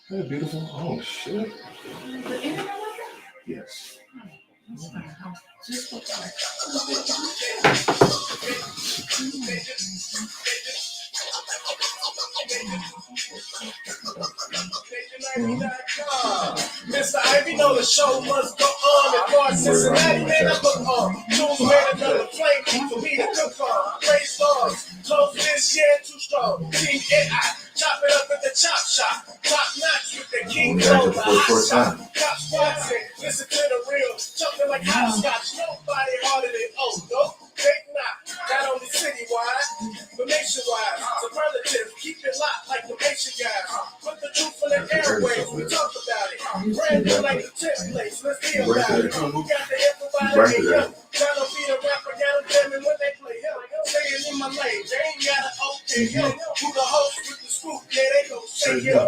Hey, beautiful. Oh, shit. The internet was Yes. just Mr. Ivey, know the show must go on. And for Cincinnati, man, I look on. Jules made another flame for me to cook on. Raise stars, close this year too strong. Team AI, chop it up at the chop shop. Top notch with the king clover, hot shot. Top spots in, listen to the real. Jumping like hopscotch, nobody harder than no. Fake not, not only citywide, but nationwide. Superlative, keep it locked like the nation guys. Put the truth in the airwaves, we talk about it. Brand new like the 10th place, let's be about it. Who got the everybody in him? Trying to be a rapper, got them jamming when they play him. Staying in my lane, they ain't got an okay him. Who the host with the scoop, yeah, they gon' say him.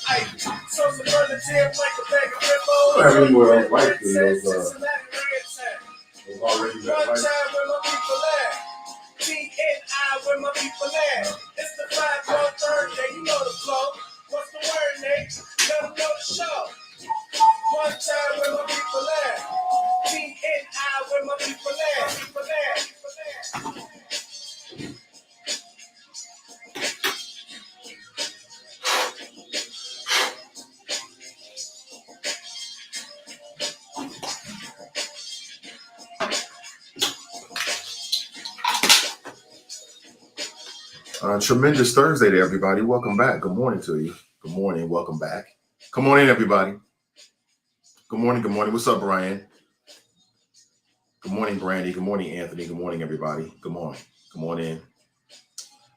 Ay, so superlative like a bag of Pimp. Everywhere white videos Cincinnati red tag. already One time where my people at. TNI where my people at. It's the 5-1 Thursday, you know the flow. What's the word, Nate? Let them know the show. One time where my people at. TNI where my people at. Tremendous Thursday to everybody. Welcome back. Good morning to you. Good morning. Welcome back. Come on in, everybody. Good morning. Good morning. What's up, Brian? Good morning, Brandy. Good morning, Anthony. Good morning, everybody. Good morning. Come on in.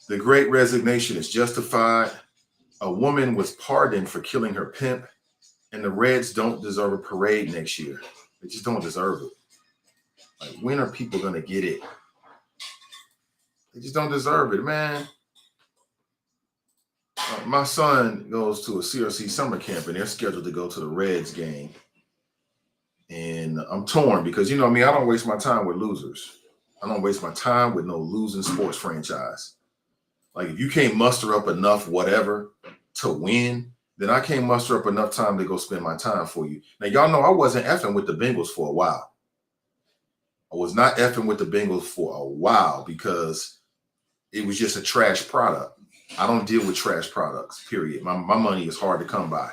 The Great Resignation is justified. A woman was pardoned for killing her pimp, and the Reds don't deserve a parade next year. They just don't deserve it. Like, when are people going to get it? They just don't deserve it, man. My son goes to a CRC summer camp, and they're scheduled to go to the Reds game. And I'm torn because, you know what I mean, I don't waste my time with losers. I don't waste my time with no losing sports franchise. Like, if you can't muster up enough whatever to win, then I can't muster up enough time to go spend my time for you. Now, y'all know I wasn't effing with the Bengals for a while. I was not effing with the Bengals for a while because it was just a trash product. I don't deal with trash products, period. My money is hard to come by.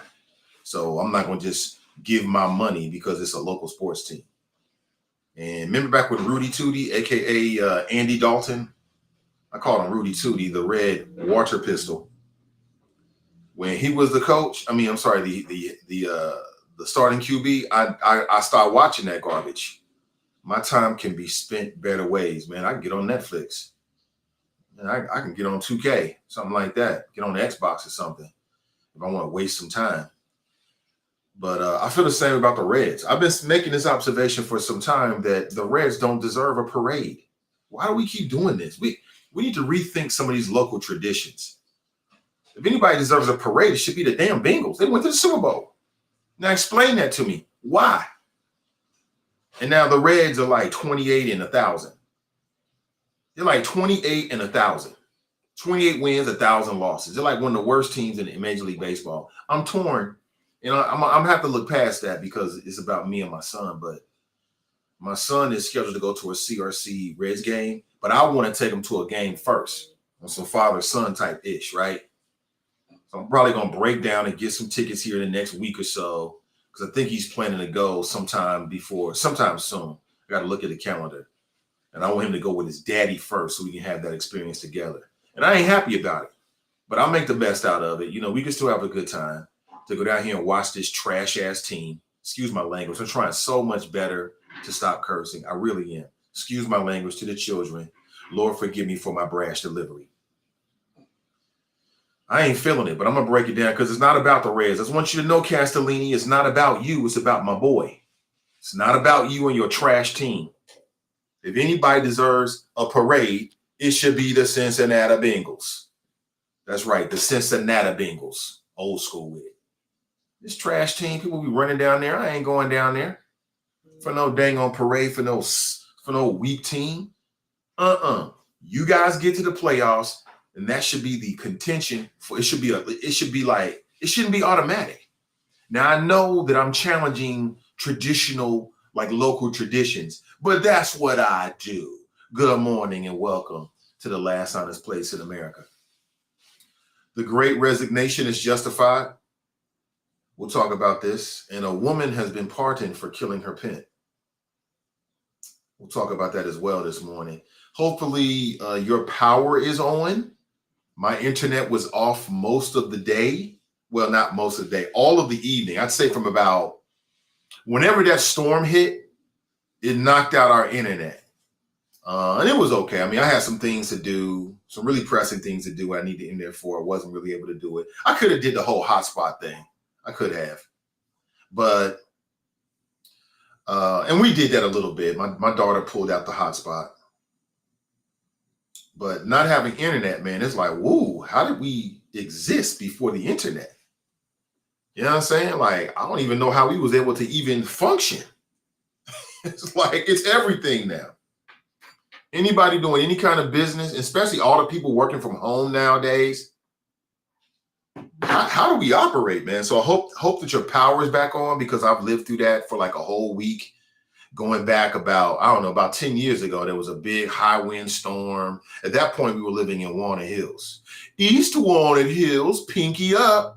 So I'm not going to just give my money because it's a local sports team. And remember back with Rudy Tootie, a.k.a. Andy Dalton? I called him Rudy Tootie, the red water pistol. When he was the coach, the starting QB, I started watching that garbage. My time can be spent better ways, man. I can get on Netflix. And I can get on 2K, something like that. Get on the Xbox or something if I want to waste some time. But I feel the same about the Reds. I've been making this observation for some time that the Reds don't deserve a parade. Why do we keep doing this? We need to rethink some of these local traditions. If anybody deserves a parade, it should be the damn Bengals. They went to the Super Bowl. Now explain that to me. Why? And now the Reds are like 28 and 1,000. They're like 28 and 1,000. 28 wins, 1,000 losses. They're like one of the worst teams in Major League Baseball. I'm torn. You know, I'm gonna have to look past that because it's about me and my son. But my son is scheduled to go to a CRC Reds game, but I want to take him to a game first on some father-son type ish, right? So I'm probably gonna break down and get some tickets here in the next week or so because I think he's planning to go sometime soon. I got to look at the calendar. And I want him to go with his daddy first so we can have that experience together. And I ain't happy about it, but I'll make the best out of it. You know, we can still have a good time to go down here and watch this trash-ass team. Excuse my language. I'm trying so much better to stop cursing. I really am. Excuse my language to the children. Lord, forgive me for my brash delivery. I ain't feeling it, but I'm going to break it down because it's not about the Reds. I just want you to know, Castellini, it's not about you. It's about my boy. It's not about you and your trash team. If anybody deserves a parade, it should be the Cincinnati Bengals. That's right, the Cincinnati Bengals. Old school with it. This trash team, people be running down there. I ain't going down there for no dang on parade for no weak team. You guys get to the playoffs, and that should be the contention for. It should be like It shouldn't be automatic. Now, I know that I'm challenging traditional, like local traditions, but that's what I do. Good morning and welcome to the last honest place in America. The Great Resignation is justified. We'll talk about this. And a woman has been pardoned for killing her pimp. We'll talk about that as well this morning. Hopefully your power is on. My internet was off most of the day. Well, not most of the day, all of the evening. I'd say from about whenever that storm hit, it knocked out our internet. And it was okay. I mean, I had some things to do, some really pressing things to do I needed in there for. I wasn't really able to do it. I could have did the whole hotspot thing. I could have. But, and we did that a little bit. My daughter pulled out the hotspot. But not having internet, man, it's like, whoa, how did we exist before the internet? You know what I'm saying? Like, I don't even know how we was able to even function. It's like, it's everything now. Anybody doing any kind of business, especially all the people working from home nowadays, how do we operate, man? So I hope that your power is back on, because I've lived through that for like a whole week. Going back about 10 years ago, there was a big high wind storm. At that point, we were living in Walnut Hills. East Walnut Hills, pinky up.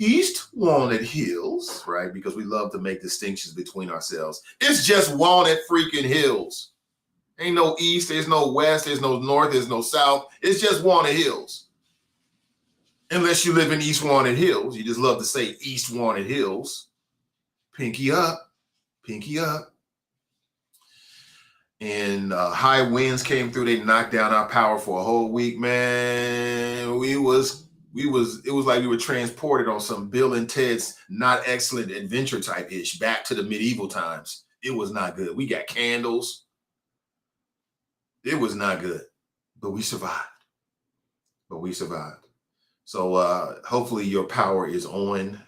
East Walnut Hills, right? Because we love to make distinctions between ourselves. It's just Walnut freaking Hills. Ain't no east, there's no west, there's no north, there's no south. It's just Walnut Hills. Unless you live in East Walnut Hills. You just love to say East Walnut Hills. Pinky up, pinky up. And high winds came through. They knocked down our power for a whole week, man. It was like we were transported on some Bill and Ted's Not Excellent Adventure type ish back to the medieval times. It was not good. We got candles. It was not good, but we survived. So hopefully your power is on,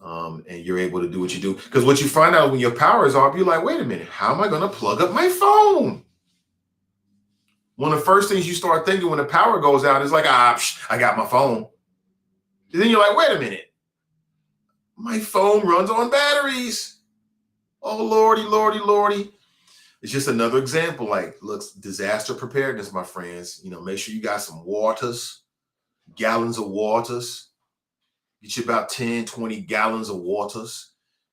and you're able to do what you do. Because what you find out when your power is off, you're like, wait a minute, how am I going to plug up my phone? One of the first things you start thinking when the power goes out is like, I got my phone. And then you're like, wait a minute. My phone runs on batteries. Oh, Lordy, Lordy, Lordy. It's just another example. Like, look, disaster preparedness, my friends. You know, make sure you got some waters, gallons of waters. Get you about 10, 20 gallons of waters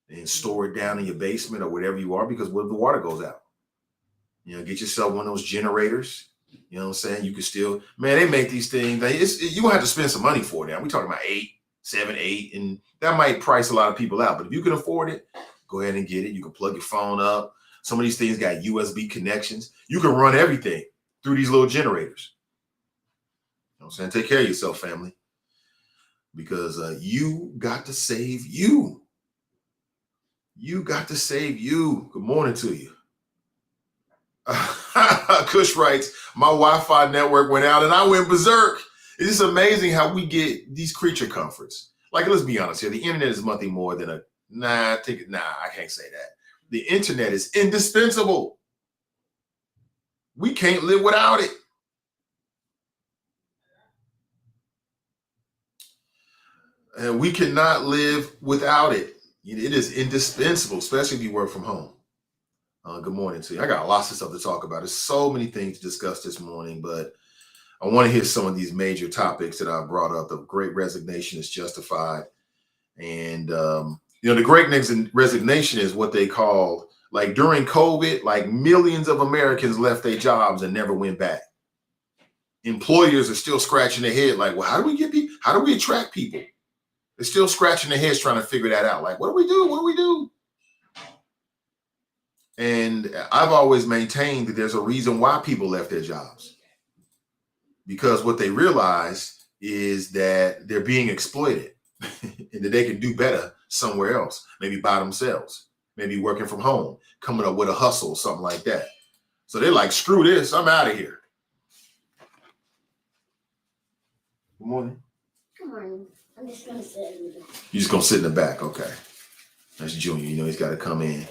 and store it down in your basement or wherever you are, because what if the water goes out? You know, get yourself one of those generators. You know what I'm saying? You can still, man, they make these things. You're going to have to spend some money for it now. We're talking about 7, 8, and that might price a lot of people out. But if you can afford it, go ahead and get it. You can plug your phone up. Some of these things got USB connections. You can run everything through these little generators. You know what I'm saying? Take care of yourself, family, because you got to save you. You got to save you. Good morning to you. Kush writes, my Wi-Fi network went out and I went berserk. It's just amazing how we get these creature comforts. Like, let's be honest here. The internet is nothing more than I can't say that. The internet is indispensable. We can't live without it. And we cannot live without it. It is indispensable, especially if you work from home. Good morning to you. I got lots of stuff to talk about. There's so many things to discuss this morning, but I want to hit some of these major topics that I brought up. The Great Resignation is justified. And, the Great Resignation is what they call, like during COVID, like millions of Americans left their jobs and never went back. Employers are still scratching their head like, well, how do we get people? How do we attract people? They're still scratching their heads trying to figure that out. Like, what do we do? What do we do? And I've always maintained that there's a reason why people left their jobs. Because what they realize is that they're being exploited and that they can do better somewhere else, maybe by themselves, maybe working from home, coming up with a hustle, something like that. So they're like, screw this, I'm out of here. Good morning. Good morning. I'm just going to sit in the back. You're just going to sit in the back. Okay. That's Junior. He's got to come in.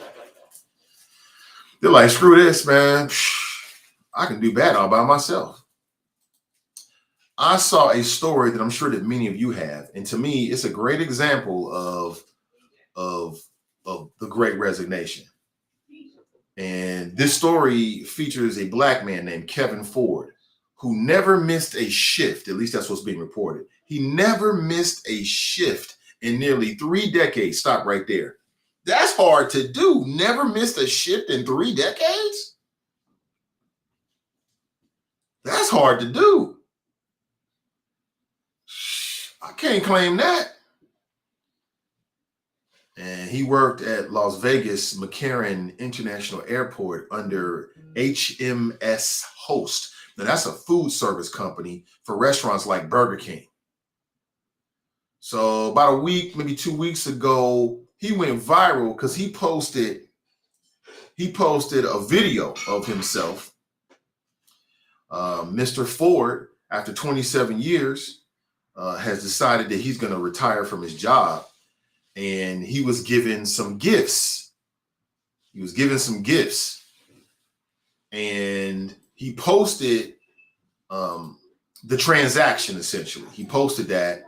They're like, screw this, man. I can do bad all by myself. I saw a story that I'm sure that many of you have, and to me, it's a great example of the Great Resignation. And this story features a black man named Kevin Ford, who never missed a shift. At least that's what's being reported. He never missed a shift in nearly 3 decades. Stop right there. That's hard to do. Never missed a shift in 3 decades? That's hard to do. I can't claim that. And he worked at Las Vegas McCarran International Airport under HMS Host. Now, that's a food service company for restaurants like Burger King. So about a week, maybe 2 weeks ago, he went viral because he posted a video of himself. Mr. Ford, after 27 years, has decided that he's going to retire from his job. And he was given some gifts. And he posted the transaction, essentially. He posted that,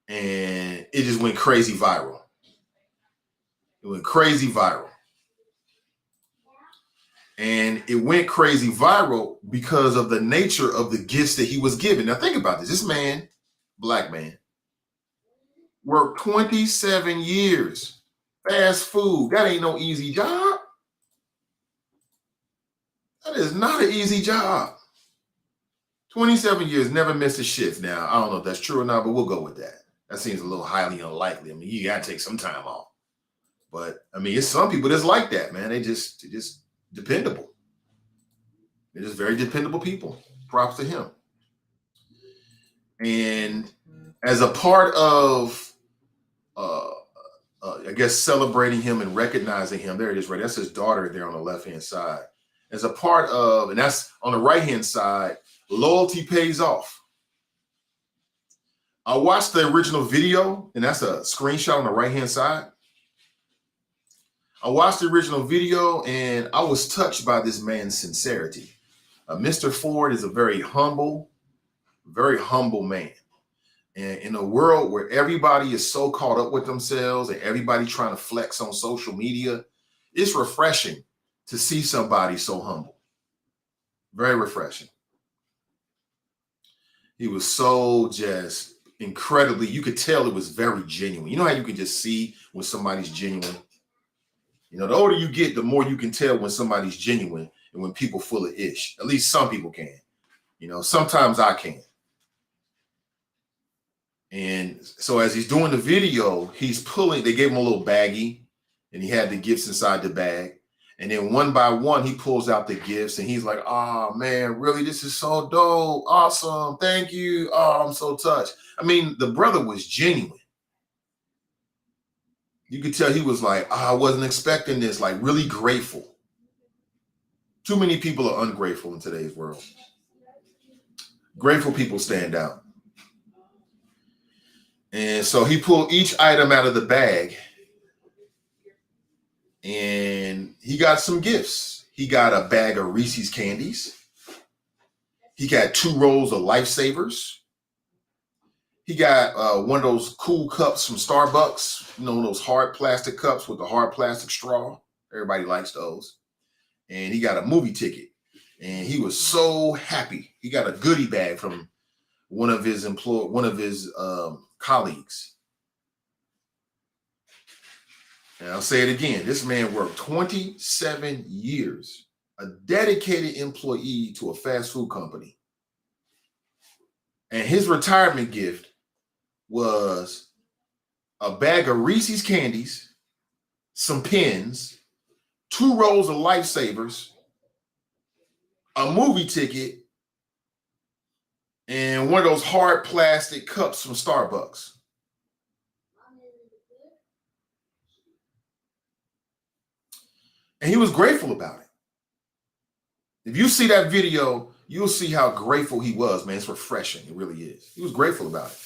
and it just went crazy viral. It went crazy viral. And it went crazy viral because of the nature of the gifts that he was given. Now think about this. This man, black man, worked 27 years. Fast food. That ain't no easy job. That is not an easy job. 27 years, never missed a shift. Now, I don't know if that's true or not, but we'll go with that. That seems a little highly unlikely. I mean, you got to take some time off. But, I mean, it's some people that's like that, man. They're just dependable. They're just very dependable people. Props to him. And as a part of, I guess, celebrating him and recognizing him, there it is, right? That's his daughter there on the left-hand side. As a part of, and that's on the right-hand side, loyalty pays off. I watched the original video, and that's a screenshot on the right-hand side. I watched the original video, and I was touched by this man's sincerity. Mr. Ford is a very humble man. And in a world where everybody is so caught up with themselves and everybody trying to flex on social media, it's refreshing to see somebody so humble. Very refreshing. He was so just incredibly, you could tell it was very genuine. You know how you can just see when somebody's genuine? You know, the older you get, the more you can tell when somebody's genuine and when people full of ish. At least some people can. You know, sometimes I can. And so as he's doing the video, he's pulling, they gave him a little baggie and he had the gifts inside the bag. And then one by one, he pulls out the gifts and he's like, oh man, really? This is so dope. Awesome. Thank you. Oh, I'm so touched. I mean, the brother was genuine. You could tell he was like, oh, I wasn't expecting this, like really grateful. Too many people are ungrateful in today's world. Grateful people stand out. And so he pulled each item out of the bag and he got some gifts. He got a bag of Reese's candies. He got 2 rolls of Lifesavers. He got one of those cool cups from Starbucks, you know, those hard plastic cups with the hard plastic straw. Everybody likes those. And he got a movie ticket. And he was so happy. He got a goodie bag from one of his colleagues. And I'll say it again. This man worked 27 years, a dedicated employee to a fast food company. And his retirement gift was a bag of Reese's candies, some pens, 2 rolls of Lifesavers, a movie ticket, and one of those hard plastic cups from Starbucks. And he was grateful about it. If you see that video, you'll see how grateful he was, man. It's refreshing. It really is. He was grateful about it.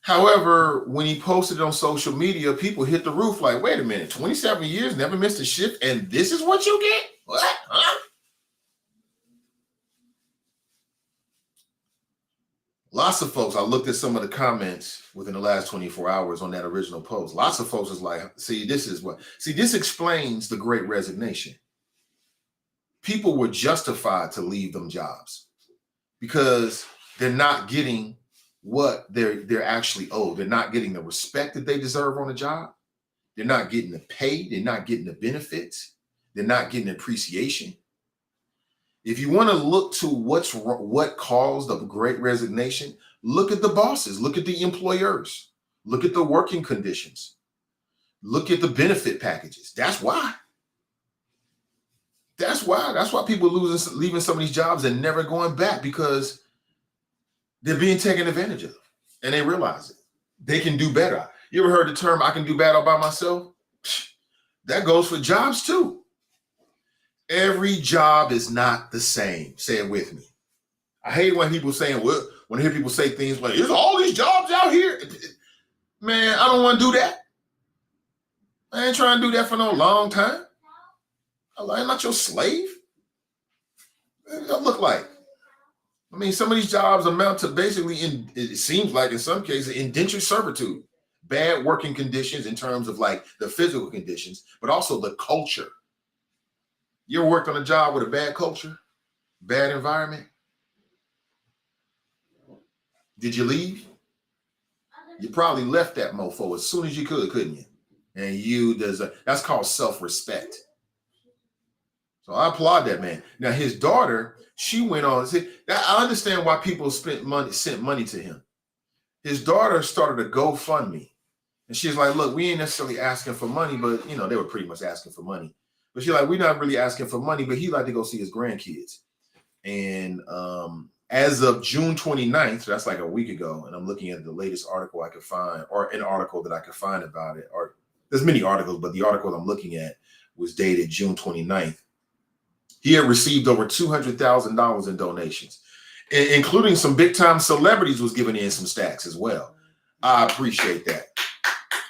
However, when he posted it on social media, people hit the roof like, wait a minute, 27 years, never missed a shift, and this is what you get? What? Huh? Lots of folks, I looked at some of the comments within the last 24 hours on that original post. Lots of folks is like, this explains the great resignation. People were justified to leave them jobs because they're not getting what they're actually owed. They're not getting the respect that they deserve on the job. They're not getting the pay. They're not getting the benefits. They're not getting appreciation. If you want to look to what caused the great resignation, look at the bosses, look at the employers, look at the working conditions, look at the benefit packages. That's why. That's why people leaving some of these jobs and never going back, because they're being taken advantage of and they realize it. They can do better. You ever heard the term, I can do better by myself? That goes for jobs too. Every job is not the same. Say it with me. I hate when people saying, well, when I hear people say things like, there's all these jobs out here. Man, I don't want to do that. I ain't trying to do that for no long time. I'm not your slave. What does that look like? I mean, some of these jobs amount to basically, it seems like in some cases, indentured servitude. Bad working conditions in terms of like the physical conditions, but also the culture. You ever worked on a job with a bad culture, bad environment? Did you leave? You probably left that mofo as soon as you could, couldn't you? And that's called self-respect. So I applaud that man. Now his daughter, she went on. I understand why people sent money to him. His daughter started a GoFundMe. And she's like, look, we ain't necessarily asking for money, but they were pretty much asking for money. But she's like, we're not really asking for money, but he'd like to go see his grandkids. And as of June 29th, so that's like a week ago, and I'm looking at the latest article I could find, or an article that I could find about it, or there's many articles, but the article I'm looking at was dated June 29th. He had received over $200,000 in donations, including some big time celebrities was giving in some stacks as well. I appreciate that.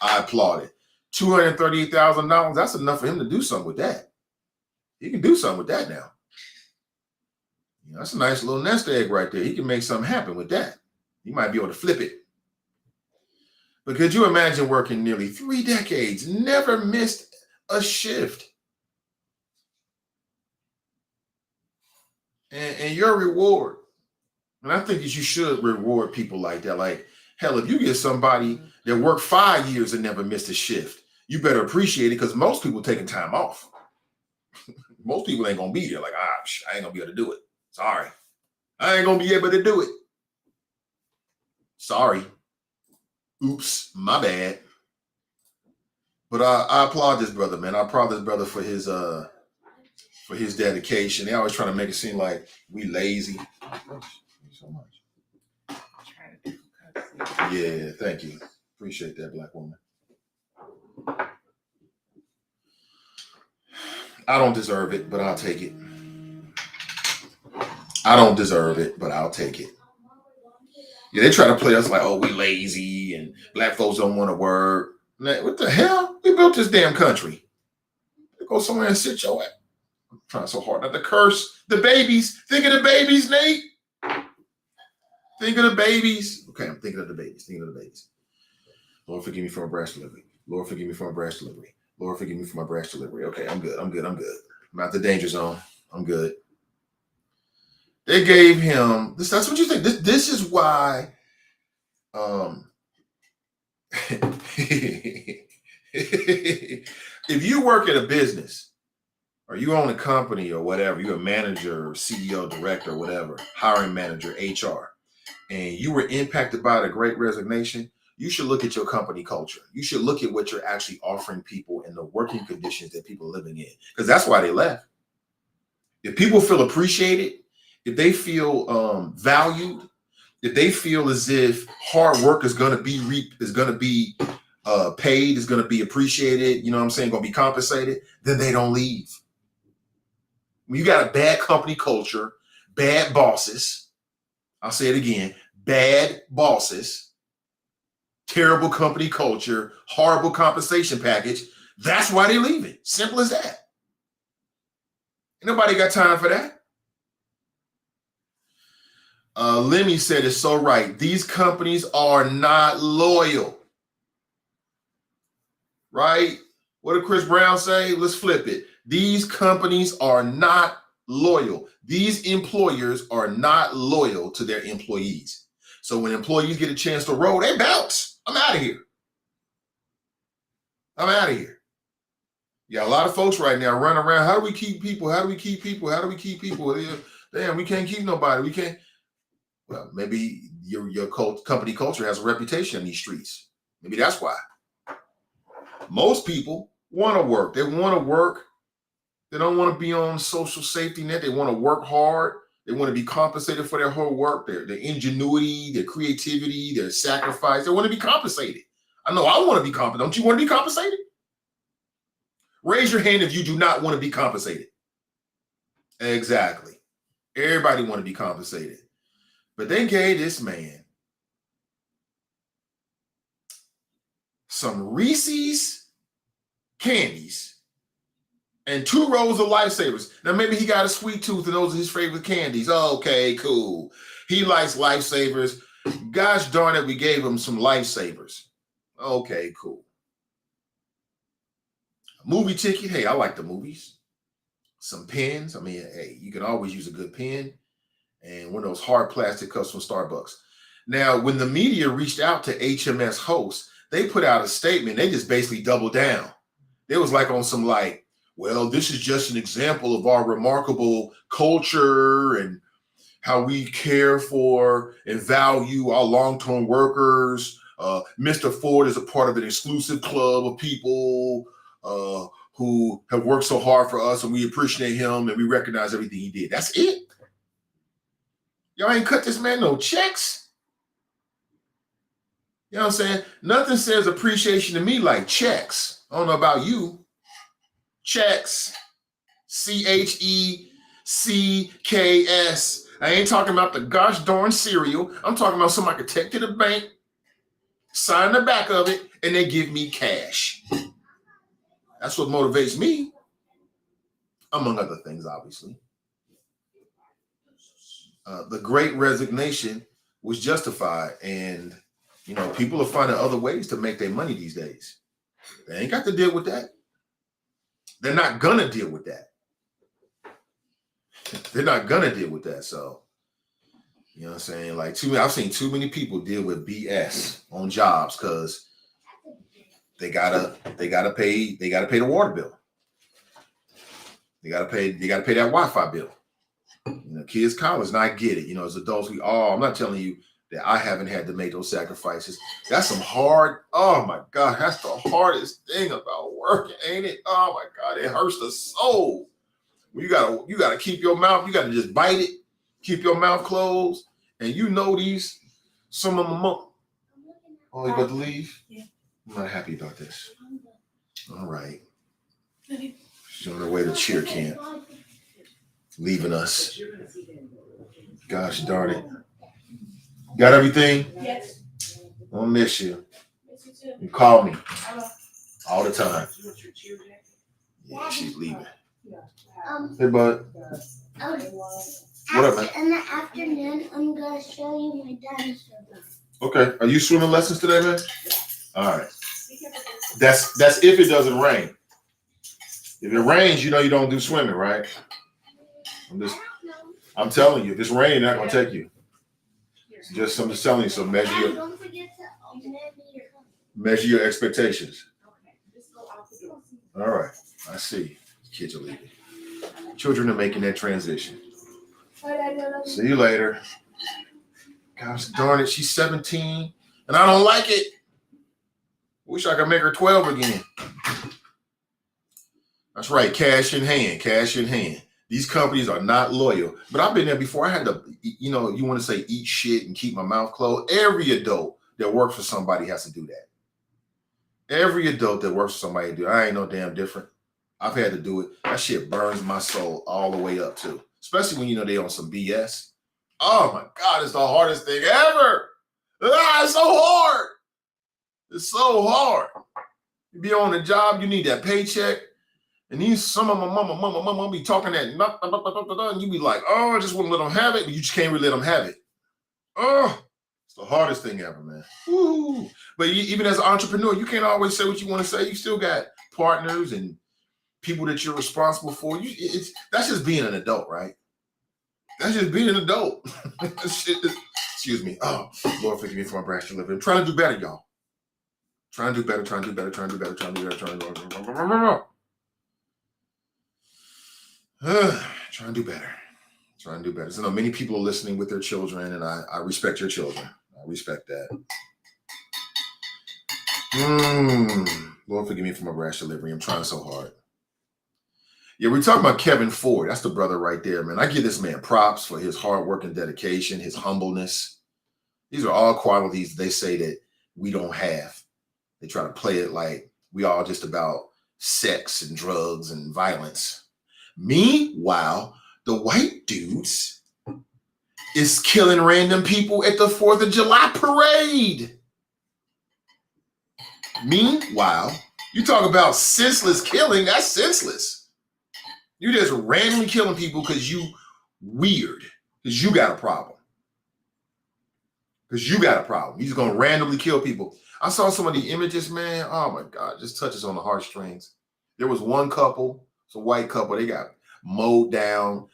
I applaud it. $238,000, that's enough for him to do something with that. He can do something with that now. That's a nice little nest egg right there. He can make something happen with that. He might be able to flip it. But could you imagine working nearly 3 decades, never missed a shift? And your reward, and I think that you should reward people like that. Like, hell, if you get somebody that worked 5 years and never missed a shift, you better appreciate it, because most people taking time off. Most people ain't going to be there. Like, I ain't going to be able to do it. Sorry. I ain't going to be able to do it. Sorry. Oops, my bad. But I applaud this brother, man. I applaud this brother for his dedication. They always trying to make it seem like we lazy. Thank you so much. Yeah, thank you. Appreciate that, black woman. I don't deserve it, but I'll take it. I don't deserve it, but I'll take it. Yeah, they try to play us like, oh, we lazy and black folks don't want to work. What the hell? We built this damn country. Go somewhere and sit your ass. I'm trying so hard not to curse the babies. Think of the babies, Nate. Think of the babies. Okay, I'm thinking of the babies. Thinking of the babies. Lord, forgive me for my breast delivery. Lord, forgive me for my breast delivery. Lord, forgive me for my breast delivery. Okay, I'm good. I'm out the danger zone. I'm good. They gave him this. That's what you think. This is why. If you work at a business or you own a company or whatever, you're a manager or CEO, director, or whatever, hiring manager, HR, and you were impacted by the great resignation, you should look at your company culture. You should look at what you're actually offering people and the working conditions that people are living in, because that's why they left. If people feel appreciated, if they feel valued, if they feel as if hard work is going to be paid, is going to be appreciated, you know what I'm saying, going to be compensated, then they don't leave. When you got a bad company culture, bad bosses, I'll say it again, bad bosses, terrible company culture, horrible compensation package, that's why they're leaving. Simple as that. Ain't nobody got time for that. Lemmy said it's so right. These companies are not loyal. Right? What did Chris Brown say? Let's flip it. These companies are not loyal. These employers are not loyal to their employees. So when employees get a chance to roll, they bounce. I'm out of here. I'm out of here. Yeah, a lot of folks right now running around. How do we keep people? How do we keep people? How do we keep people? Damn, we can't keep nobody. We can't. Well, maybe your company culture has a reputation in these streets. Maybe that's why. Most people want to work. They want to work. They don't want to be on social safety net. They want to work hard. They want to be compensated for their whole work, their ingenuity, their creativity, their sacrifice. They want to be compensated. I know I want to be compensated. Don't you want to be compensated? Raise your hand if you do not want to be compensated. Exactly. Everybody want to be compensated. But they gave this man some Reese's candies and 2 rolls of Lifesavers. Now, maybe he got a sweet tooth and those are his favorite candies. Okay, cool. He likes Lifesavers. Gosh darn it, we gave him some Lifesavers. Okay, cool. Movie ticket. Hey, I like the movies. Some pens. I mean, hey, you can always use a good pen. And one of those hard plastic cups from Starbucks. Now, when the media reached out to HMS hosts, they put out a statement. They just basically doubled down. They was like on some like, well, this is just an example of our remarkable culture and how we care for and value our long-term workers. Mr. Ford is a part of an exclusive club of people who have worked so hard for us, and we appreciate him and we recognize everything he did. That's it. Y'all ain't cut this man no checks. You know what I'm saying? Nothing says appreciation to me like checks. I don't know about you. Checks. CHECKS. I ain't talking about the gosh darn cereal. I'm talking about somebody could take to the bank, sign the back of it, and they give me cash. That's what motivates me. Among other things, obviously. The Great Resignation was justified, and you know, people are finding other ways to make their money these days. They ain't got to deal with that. They're not gonna deal with that. They're not gonna deal with that. So, you know what I'm saying? Like, I've seen too many people deal with BS on jobs because they gotta pay the water bill. They gotta pay that Wi-Fi bill. You know, kids, college, and I get it. You know, as adults, I'm not telling you that I haven't had to make those sacrifices. That's some hard, oh my God, that's the hardest thing about working, ain't it? Oh my God, it hurts the soul. You gotta keep your mouth, you gotta just bite it, keep your mouth closed, and you know some of them, oh, you about to leave? Yeah. I'm not happy about this. All right. She's on her way to cheer camp. Leaving us. Gosh darn it. Got everything? Yes. I'll miss you. Miss you too. You call me all the time. Yeah, she's leaving. Hey, bud. What up, man? In the afternoon, I'm going to show you my dinosaur boat. Okay. Are you swimming lessons today, man? All right. That's if it doesn't rain. If it rains, you know you don't do swimming, right? I'm telling you, if it's raining, they're not gonna take you. I'm just telling you. So Don't forget to measure your expectations. All right, I see. Kids are leaving. Children are making that transition. See you later. Gosh darn it, she's 17, and I don't like it. Wish I could make her 12 again. That's right, cash in hand, cash in hand. These companies are not loyal. But I've been there before. I had to, you know, you want to say eat shit and keep my mouth closed. Every adult that works for somebody has to do that. Every adult that works for somebody do. I ain't no damn different. I've had to do it. That shit burns my soul all the way up too. Especially when you know they on some BS. Oh my God, it's the hardest thing ever. It's so hard. It's so hard. You be on the job, you need that paycheck. And these some of my mama be talking that, and you be like, oh, I just want to let them have it, but you just can't really let them have it. Oh, it's the hardest thing ever, man. Woo. But even as an entrepreneur, you can't always say what you want to say. You still got partners and people that you're responsible for. That's just being an adult, right? That's just being an adult. Excuse me. Oh, Lord, forgive me for my brash delivery. I'm trying to do better, y'all. Trying to do better. Trying to do better. Trying to do better. Trying to do better. Trying to do better. Trying to do better. Trying to do better. So, no, many people are listening with their children, and I respect your children. I respect that. Lord, forgive me for my brash delivery. I'm trying so hard. Yeah, we're talking about Kevin Ford. That's the brother right there, man. I give this man props for his hard work and dedication, his humbleness. These are all qualities they say that we don't have. They try to play it like we all just about sex and drugs and violence. Meanwhile, the white dudes is killing random people at the 4th of July parade. Meanwhile, you talk about senseless killing, that's senseless. You just randomly killing people because you weird, because you got a problem. Because you got a problem. You're just going to randomly kill people. I saw some of the images, man. Oh, my God. Just touches on the heartstrings. There was one couple, it's a white couple. They got mowed down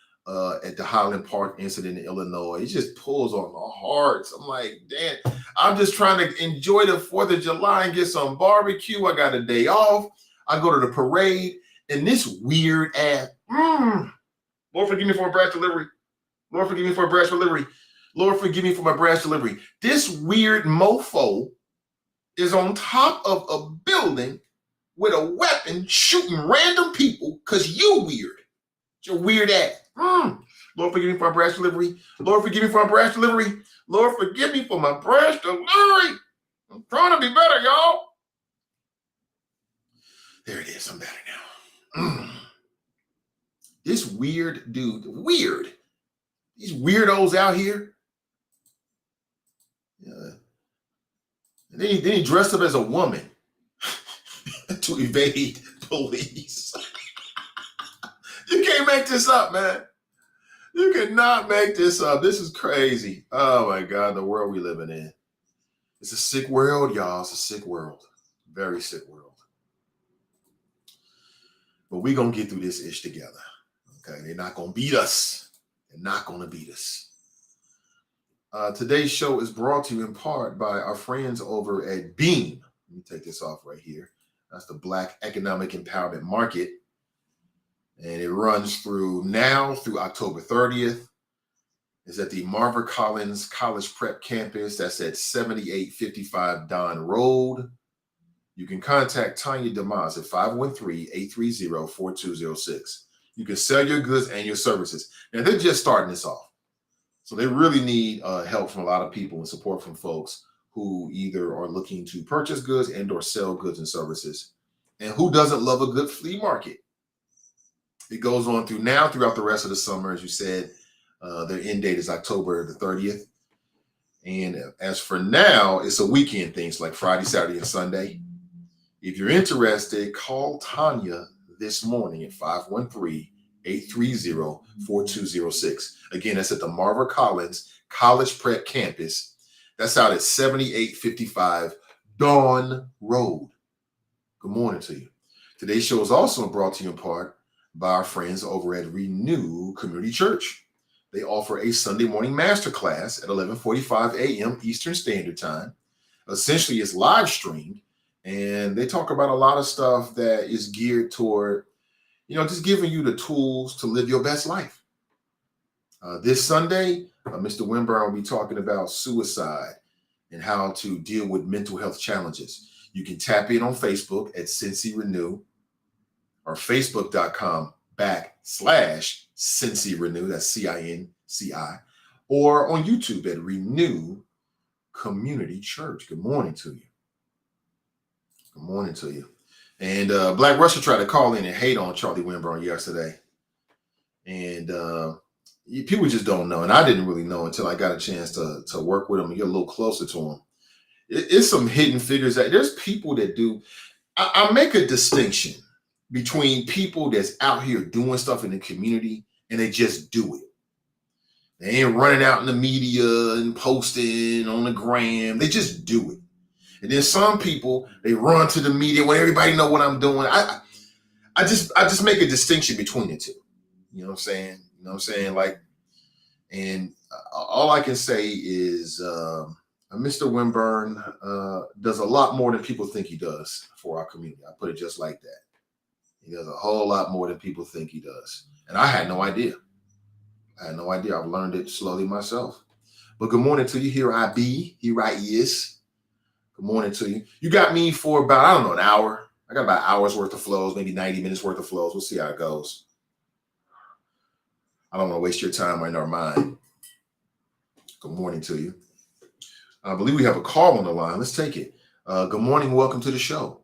at the Highland Park incident in Illinois. It just pulls on the hearts. I'm like, damn, I'm just trying to enjoy the 4th of July and get some barbecue. I got a day off. I go to the parade. And this weird ass, Lord, forgive me for my brash delivery. Lord, forgive me for my brash delivery. Lord, forgive me for my brash delivery. This weird mofo is on top of a building with a weapon shooting random people because you weird. It's your weird ass. Lord, forgive me for my brash delivery. Lord, forgive me for my brash delivery. Lord, forgive me for my brash delivery. I'm trying to be better, y'all. There it is. I'm better now. This weird dude, these weirdos out here. And then he dressed up as a woman to evade police. You can't make this up, man. You cannot make this up. This is crazy. Oh my God, the world we living in. It's a sick world, y'all. It's a sick world. Very sick world. But we're going to get through this ish together. Okay, they're not going to beat us. They're not going to beat us. Today's show is brought to you in part by our friends over at Beam. Let me take this off right here. That's the Black Economic Empowerment Market. And it runs through October 30th. It's at the Marva Collins College Prep Campus. That's at 7855 Don Road. You can contact Tanya DeMaz at 513-830-4206. You can sell your goods and your services. Now, they're just starting this off. So they really need help from a lot of people and support from folks who either are looking to purchase goods and or sell goods and services. And who doesn't love a good flea market? It goes on throughout the rest of the summer. As you said, their end date is October the 30th. And as for now, it's a weekend thing. It's like Friday, Saturday, and Sunday. If you're interested, call Tanya this morning at 513-830-4206. Again, that's at the Marva Collins College Prep Campus. That's out at 7855 Dawn Road. Good morning to you. Today's show is also brought to you in part by our friends over at Renew Community Church. They offer a Sunday morning masterclass at 11:45 a.m. Eastern Standard Time. Essentially, it's live streamed. And they talk about a lot of stuff that is geared toward, just giving you the tools to live your best life. This Sunday, Mr. Wimburn will be talking about suicide and how to deal with mental health challenges. You can tap in on Facebook at Cincy Renew or Facebook.com/Cincy Renew. That's CINCI. Or on YouTube at Renew Community Church. Good morning to you. Good morning to you. And Black Russia tried to call in and hate on Charlie Wimburn yesterday. And people just don't know. And I didn't really know until I got a chance to work with him and get a little closer to him. It's some hidden figures. There's people that do. I make a distinction between people that's out here doing stuff in the community and they just do it. They ain't running out in the media and posting on the gram. They just do it. And then some people, they run to the media when everybody know what I'm doing. I just make a distinction between the two. You know what I'm saying? You know what I'm saying? Like, and all I can say is Mr. Winburn does a lot more than people think he does for our community. I put it just like that. He does a whole lot more than people think he does. And I had no idea. I've learned it slowly myself. But good morning to you. Here I be. Here I is. Good morning to you. You got me for about, I don't know, an hour. I got about an hour's worth of flows, maybe 90 minutes worth of flows. We'll see how it goes. I don't want to waste your time or mine. Good morning to you. I believe we have a call on the line. Let's take it. Good morning. Welcome to the show.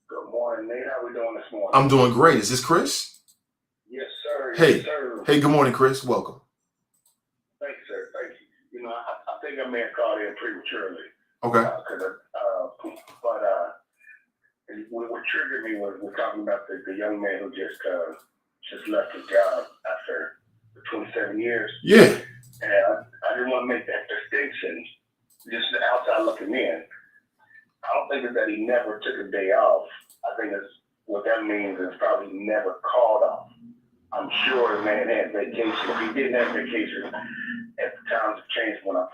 Good morning, Nate. How we doing this morning? I'm doing great. Is this Chris? Yes, sir. Hey. Yes, sir. Hey, good morning, Chris. Welcome. Thank you, sir. Thank you. You know, I think I may have called in prematurely. Okay. What triggered me was we're talking about the young man who just left his job after 27 years. Yeah. And I didn't want to make that distinction. Just the outside looking in. I don't think it's that he never took a day off. I think it's what that means is probably never called off. I'm sure the man had vacation. If he didn't have vacation, at the times of change, what I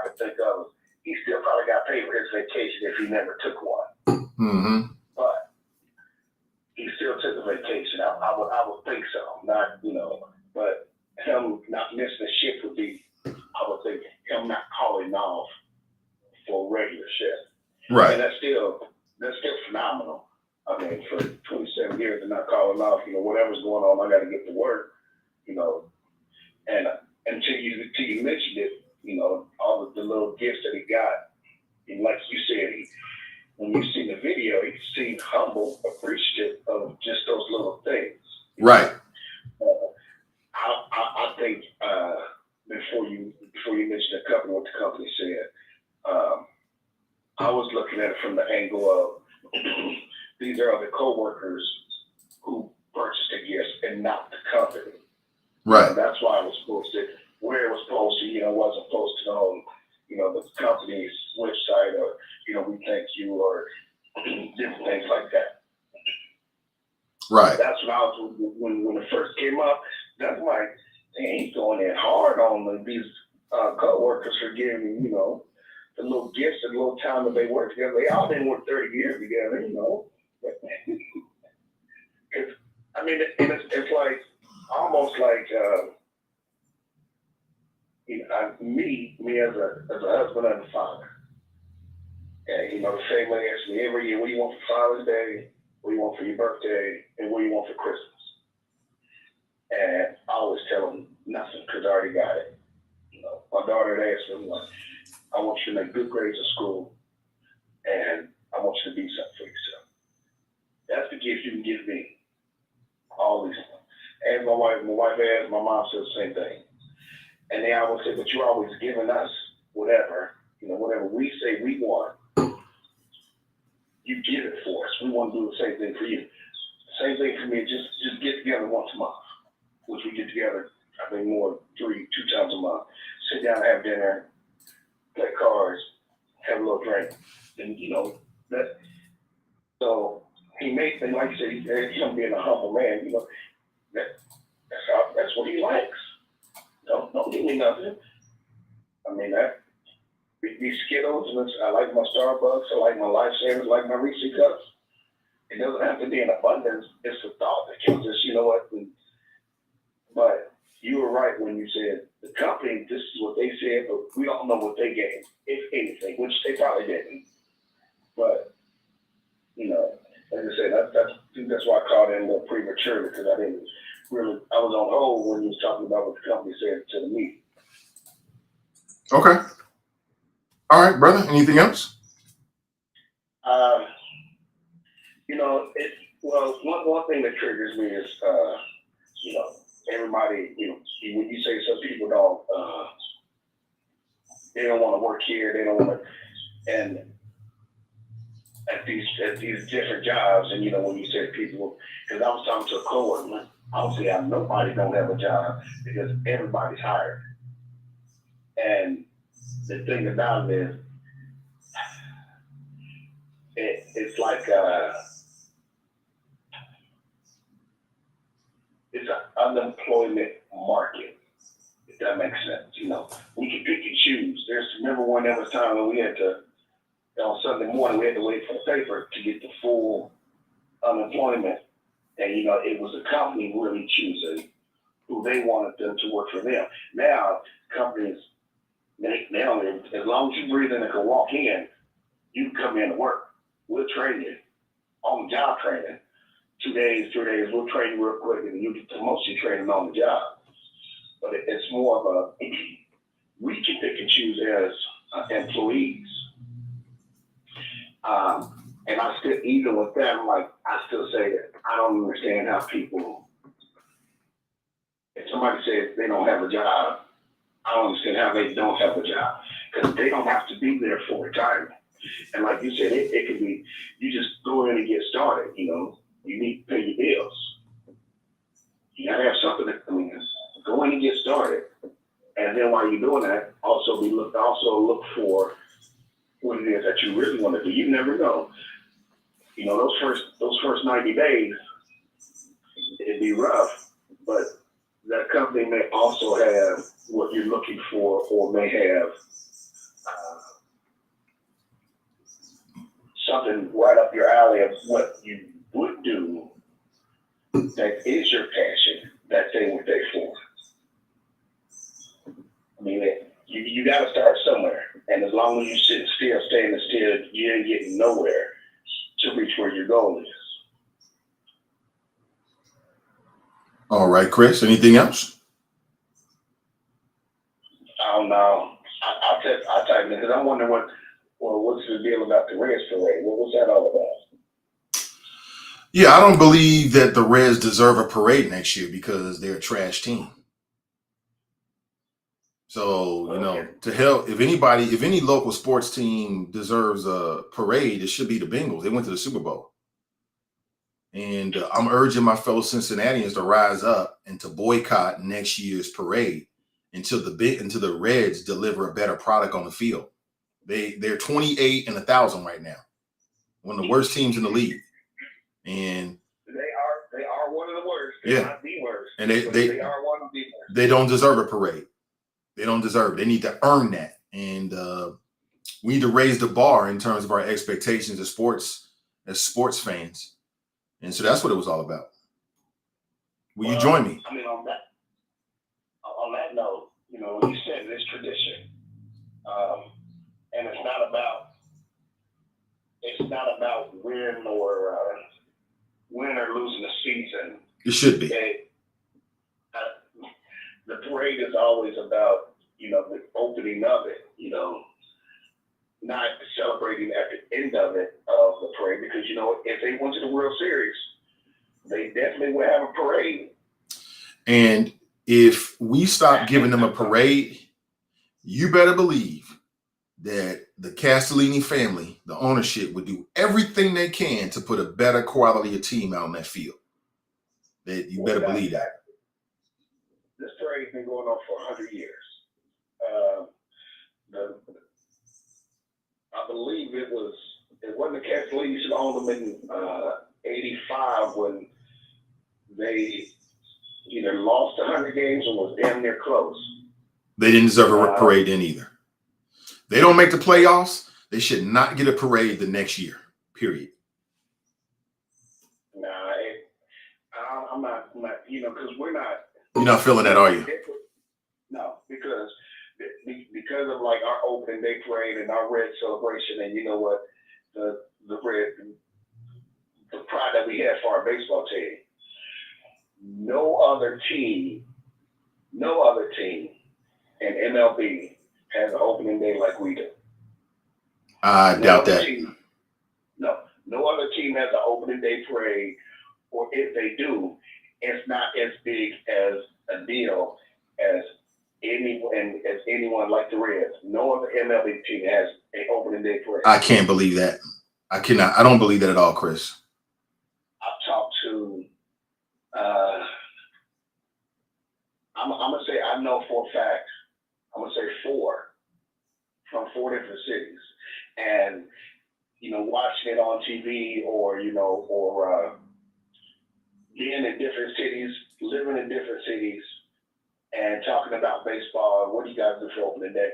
could think of, he still probably got paid for his vacation if he never took one. Mm-hmm. But he still took a vacation. I would think so. Not, but him not missing a shift would be, I would think, him not calling off for a regular shift. Right. And that's still phenomenal. I mean, for 27 years and not calling off, whatever's going on, I got to get to work, and until you mentioned it, all the little gifts that he got, and like you said, when you see the video, he seemed humble, appreciative of just those little things. Right. I think before you mentioned what the company said, I was looking at it from the angle of these are other coworkers who purchased the gifts and not the company. Right. And that's why it was posted where it was posted. Wasn't posted on the company's website or we thank you or different things like that. Right. That's what I was when it first came up. That's why they ain't going in hard on these coworkers for giving the little gifts and the little time that they work together. They all didn't work 30 years together, I mean, it's like almost like me as a husband and a father. And the family asks me every year, what do you want for Father's Day? What do you want for your birthday? And what do you want for Christmas? And I always tell them nothing because I already got it. My daughter had asked me, I want you to make good grades in school, and I want you to be something for yourself. That's the gift you can give me. All these things. And my wife asked, my mom said the same thing. And they always say, but you're always giving us whatever, whatever we say we want, you give it for us. We want to do the same thing for you. Same thing for me, just get together once a month, which we get together, I think more 2 times a month. Sit down and have dinner, play cards, have a little drink, and that. So he made things like you said, him being a humble man, that's what he likes. Don't give me nothing. I mean these Skittles, and I like my Starbucks, I like my Lifesavers, I like my Reese cups. It doesn't have to be in abundance. It's a thought that can just, but you were right when you said the company, this is what they said, but we don't know what they gave, if anything, which they probably didn't. But, like I said, that's why I called in a little prematurely, because I was on hold when you was talking about what the company said to the meeting. Okay. All right, brother. Anything else? One thing that triggers me is, everybody, when you say some people they don't want to work here, they don't want to, and at these different jobs, and when you say people, because I was talking to a coworker, I would say nobody don't have a job because everybody's hired. And the thing about it is, it's like it's an unemployment market, if that makes sense. You know, we can pick and choose. Remember when there was time when we had to, on Sunday morning, we had to wait for the paper to get the full unemployment. And, you know, it was the company really choosing who they wanted them to work for them. Now, companies, now, as long as you breathe in and can walk in, you can come in to work. We'll train you on the job training. 2 days, 3 days, we'll train you real quick and you get the most you training on the job. But it's more of a, we can pick and choose as employees. And I still, even with that, I still say that I don't understand how people, if somebody says they don't have a job, I don't understand how they don't have a job. Because they don't have to be there for retirement. And like you said, it can be, you just go in and get started, you know. You need to pay your bills. You gotta have something to go in and get started. And then while you're doing that, also look for what it is that you really want to do. You never know. You know, those first 90 days, it'd be rough, but that company may also have what you're looking for, or may have something right up your alley of what you would do that is your passion, that they were there for. I mean, you got to start somewhere. And as long as you sit still, standing still, you ain't getting nowhere to reach where your goal is. All right, Chris, anything else? I don't know. I'll tell you, because I'm wondering what's the deal about the Reds parade? What was that all about? Yeah, I don't believe that the Reds deserve a parade next year because they're a trash team. So, you know, to hell, if any local sports team deserves a parade, it should be the Bengals. They went to the Super Bowl. And I'm urging my fellow Cincinnatians to rise up and to boycott next year's parade until the Reds deliver a better product on the field. They're 28 and 1,000 right now. One of the worst teams in the league. And they are one of the worst. They're not the worst. And they are one of the worst. They don't deserve a parade. They don't deserve it. They need to earn that. And we need to raise the bar in terms of our expectations as sports fans. And so that's what it was all about. Will you join me? I mean, on that note, you know, you said this tradition, and it's not about win or losing the season. It should be. The parade is always about, you know, the opening of it, you know, not celebrating at the end of the parade, because, you know, if they went to the World Series, they definitely would have a parade. And if we stop giving them a parade, you better believe that the Castellini family, the ownership, would do everything they can to put a better quality of team out on that field. You better believe that. This parade's been going on for 100 years. I believe it wasn't the Castellinis who owned them in 85 when they either lost 100 games or was damn near close. They didn't deserve a parade then either. They don't make the playoffs. They should not get a parade the next year, period. Nah, I'm not, you know, because we're not. You're not feeling that, are you? No, because of like our opening day parade and our red celebration, and you know what, the pride that we have for our baseball team. No other team in MLB has an opening day like we do. I doubt that. No other team has an opening day parade, or if they do, it's not as big as a deal as anyone like the Reds. No other MLB team has an opening day parade. I can't believe that. I don't believe that at all, Chris. I've talked to I'm gonna say I know for a fact. I'm gonna say 4 from 4 different cities, and watching it on TV or being in different cities, living in different cities, and talking about baseball. What do you guys do for opening day?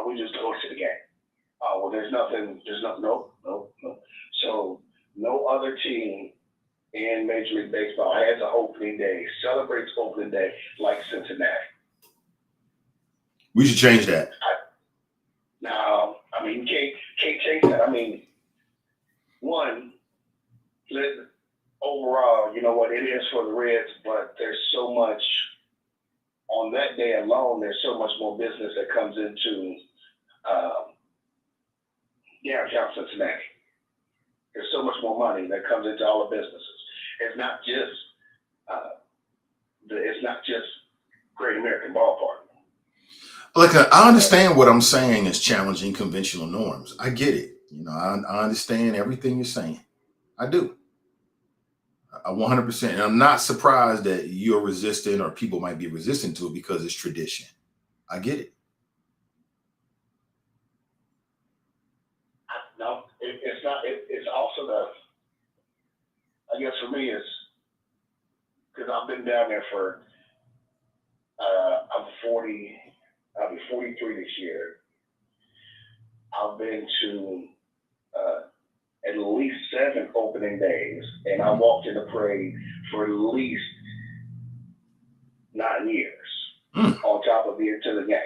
We just go to the game. Oh, well, there's nothing. No. So no other team in Major League Baseball has an opening day, celebrates opening day like Cincinnati. We should change that. Now, I mean, you can't change that. I mean, one, overall, you know what, it is for the Reds, but there's so much, on that day alone, there's so much more business that comes into downtown Cincinnati. There's so much more money that comes into all the businesses. It's not just Great American Ballpark. Look, I understand what I'm saying is challenging conventional norms. I get it. I understand everything you're saying. I do. I 100%. And I'm not surprised that you're resistant or people might be resistant to it because it's tradition. I get it. No, it's not. It's also I guess for me, it's because I've been down there for, I'm 40, I'll be 43 this year. I've been to at least 7 opening days, and I walked in the parade for at least 9 years on top of being to the games.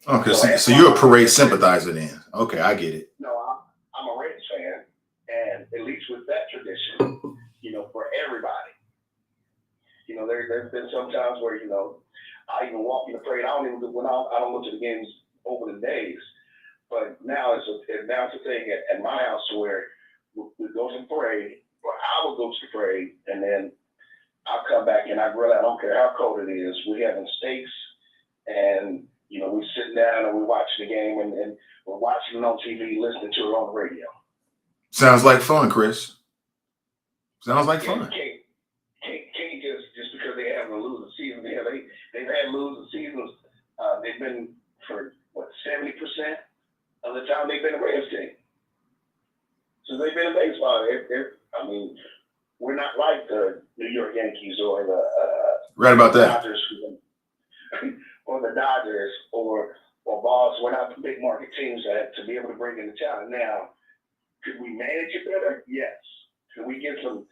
Okay, so you're a parade sympathizer then. Okay, I get it. No, I'm a Reds fan, and at least with that tradition, for everybody. There's been some times where, I even walk in the parade. I don't go to the games opening days. But now it's a thing at my house where we go to the parade, or I will go to the parade, and then I'll come back and I grill out. I don't care how cold it is. We're having steaks, and we're sitting down and we're watching the game, and we're watching it on TV, listening to it on the radio. Sounds like fun, Chris. Sounds like fun. Can't just because they have a losing season. They've had losing seasons. They've been for 70% of the time they've been a Reds team. So they've been in baseball. We're not like the New York Yankees or the right about that. Dodgers, or the Dodgers or Balls. We're not the big market teams to be able to bring in the talent. Now, could we manage it better? Yes. Could we get some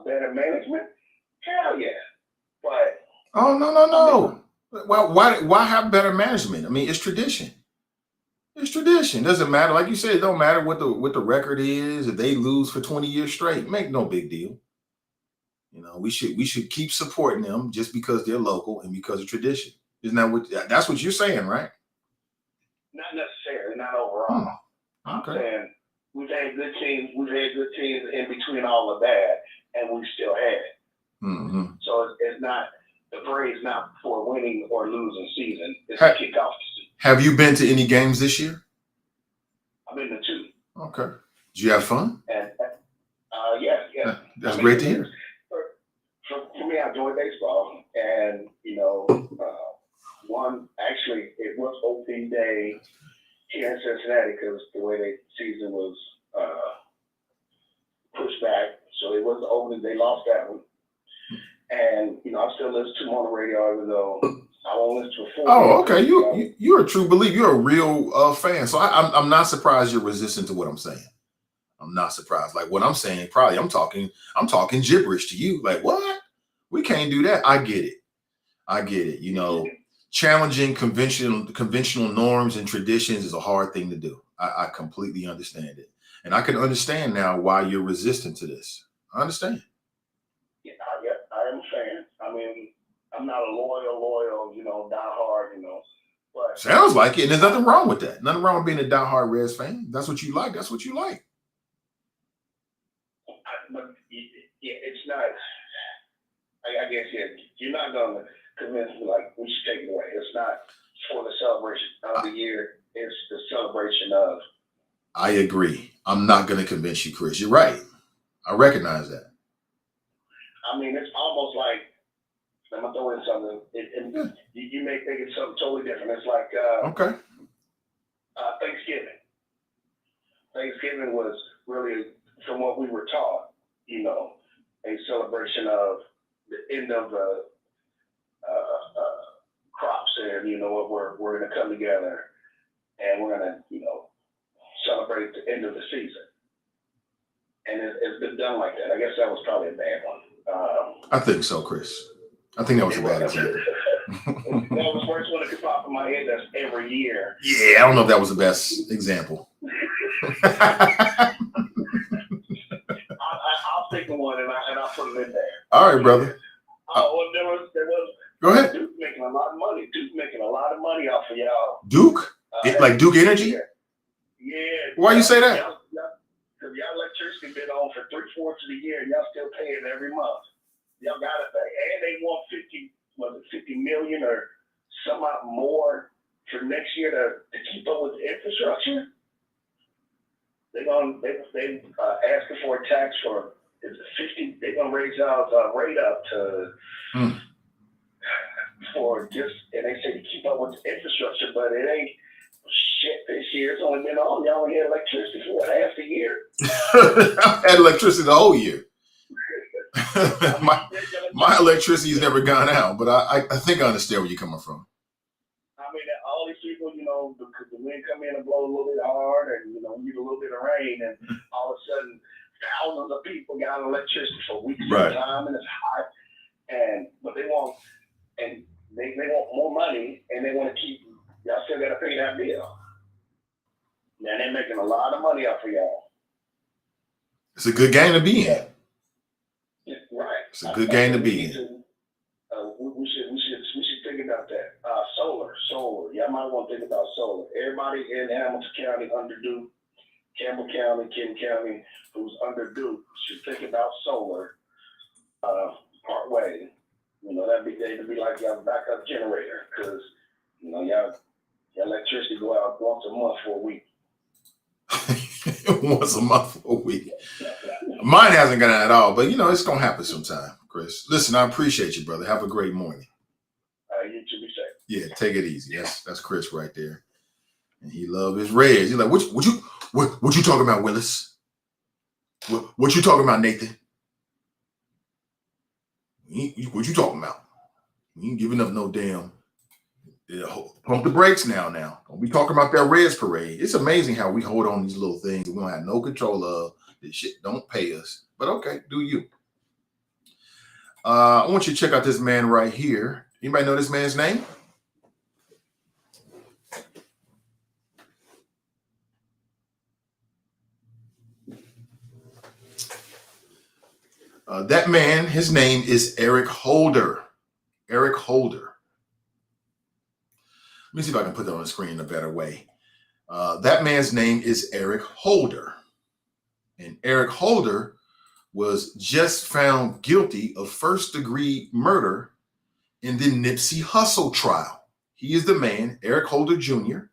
better management? Hell yeah. But no. Well, why have better management? I mean, it's tradition. It's tradition. Doesn't matter. Like you said, it don't matter what the record is. If they lose for 20 years straight, make no big deal. We should keep supporting them just because they're local and because of tradition. Isn't that that's what you're saying, right? Not necessarily, not overall. Okay. I'm saying we've had good teams in between all of that, and we still had it. Mm-hmm. So it's not, the parade's not for a winning or losing season. It's a kickoff season. Have you been to any games this year? I've been to 2. Okay. Did you have fun? And yeah. That's great to hear. For me, I enjoy baseball, and it was opening day here in Cincinnati because the way the season was pushed back, so it was the opening. They lost that one, and I still listen to them on the radio, even though I won't listen to a full. Oh, okay. You're a true believer. You're a real fan. So I'm not surprised you're resistant to what I'm saying. I'm not surprised. Like what I'm saying, probably I'm talking gibberish to you. Like what? We can't do that. I get it. Challenging conventional norms and traditions is a hard thing to do. I completely understand it. And I can understand now why you're resistant to this. I understand. Yeah, I am a fan. I mean, I'm not a loyal, diehard, but sounds like it. And there's nothing wrong with that. Nothing wrong with being a diehard Reds fan. That's what you like. That's what you like. But it's not. I guess you're not going to convince me like we should take it away. It's not for the celebration of the year. It's the celebration of. I agree. I'm not going to convince you, Chris. You're right. I recognize that. I mean, it's almost like I'm gonna throw in something. You may think it's something totally different. It's like Okay. Thanksgiving. Thanksgiving was really, from what we were taught, a celebration of the end of the crops, and what we're gonna come together and we're gonna celebrate the end of the season. And it's been done like that. I guess that was probably a bad one. I think so, Chris. I think that was a bad example. That was the first one that could pop in my head. That's every year. Yeah, I don't know if that was the best example. I'll pick one and I'll put it in there. All right, brother. Well, there was. Go ahead. Duke making a lot of money. Duke making a lot of money off of y'all. Duke? Like Duke Energy? Yeah. Why you say that? Because y'all electricity been on for 3/4 of the year, and y'all still paying every month. Y'all got to pay, and they want 50 million or some more for next year to keep up with the infrastructure. They asking for a tax for 50. They're gonna raise y'all's rate up to for just, and they say to keep up with the infrastructure, but it ain't shit this year. It's only been on. Y'all only had electricity for what, half the year? I've had electricity the whole year. my electricity's never gone out, but I think I understand where you're coming from. I mean, all these people, because the wind come in and blow a little bit hard, and we get a little bit of rain, and all of a sudden, thousands of people got electricity for weeks at a time, and it's hot. But they want more money, and they want to keep. Y'all still got to pay that bill. Man, they're making a lot of money off of y'all. It's a good game to be in. Right. It's a good game to be in. We should think about that. Solar. Y'all might want to think about solar. Everybody in Hamilton County under Duke, Campbell County, Kent County, who's under Duke, should think about solar part way. That'd be like y'all backup generator, because y'all electricity go out once a month for a week. Once a month for a week. Mine hasn't gone out at all, but it's gonna happen sometime, Chris. Listen, I appreciate you, brother. Have a great morning. You should be safe. Yeah, take it easy. That's Chris right there. And he love his Reds. He's like, what you talking about, Willis? What you talking about, Nathan? What you talking about? You ain't giving up no damn. Pump the brakes now. Don't be talking about that Reds parade. It's amazing how we hold on these little things that we don't have no control of. This shit don't pay us. But okay, do you. I want you to check out this man right here. Anybody know this man's name? That man, his name is Eric Holder. Eric Holder. Let me see if I can put that on the screen in a better way. That man's name is Eric Holder. And Eric Holder was just found guilty of first-degree murder in the Nipsey Hussle trial. He is the man, Eric Holder Jr.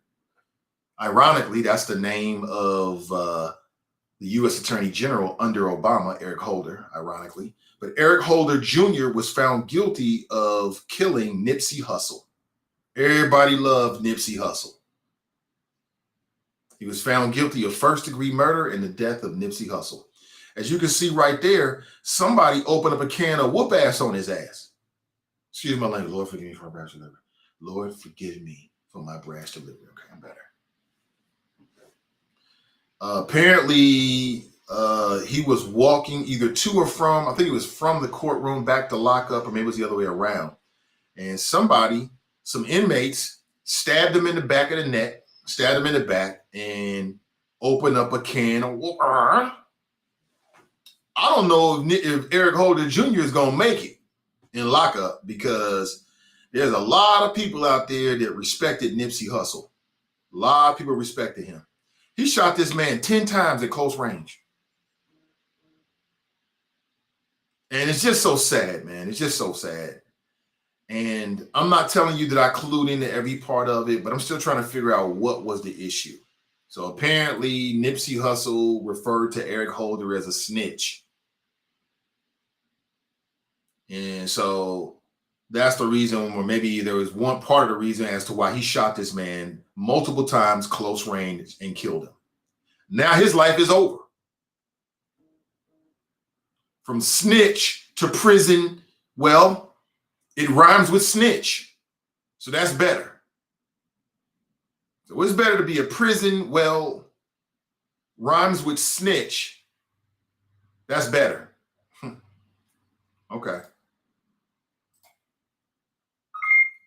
Ironically, that's the name of the U.S. Attorney General under Obama, Eric Holder, ironically. But Eric Holder Jr. was found guilty of killing Nipsey Hussle. Everybody loved Nipsey Hussle. He was found guilty of first-degree murder in the death of Nipsey Hussle. As you can see right there, somebody opened up a can of whoop ass on his ass. Excuse my language. Lord, forgive me for my brash delivery. Lord, forgive me for my brash delivery. Okay, I'm better. Apparently, he was walking either to or from, I think he was from the courtroom back to lockup, or maybe it was the other way around. And some inmates stabbed him in the back of the neck, stabbed him in the back, and opened up a can of whoop. I don't know if Eric Holder Jr. is going to make it in lockup, because there's a lot of people out there that respected Nipsey Hussle. A lot of people respected him. He shot this man 10 times at close range. And it's just so sad, man. It's just so sad. And I'm not telling you that I clued into every part of it, but I'm still trying to figure out what was the issue. So apparently Nipsey Hussle referred to Eric Holder as a snitch. And so That's the reason, or maybe there was one part of the reason as to why he shot this man multiple times, close range, and killed him. Now his life is over. From snitch to prison, well, it rhymes with snitch. So that's better. So it's better to be a prison, well, rhymes with snitch. That's better. Okay.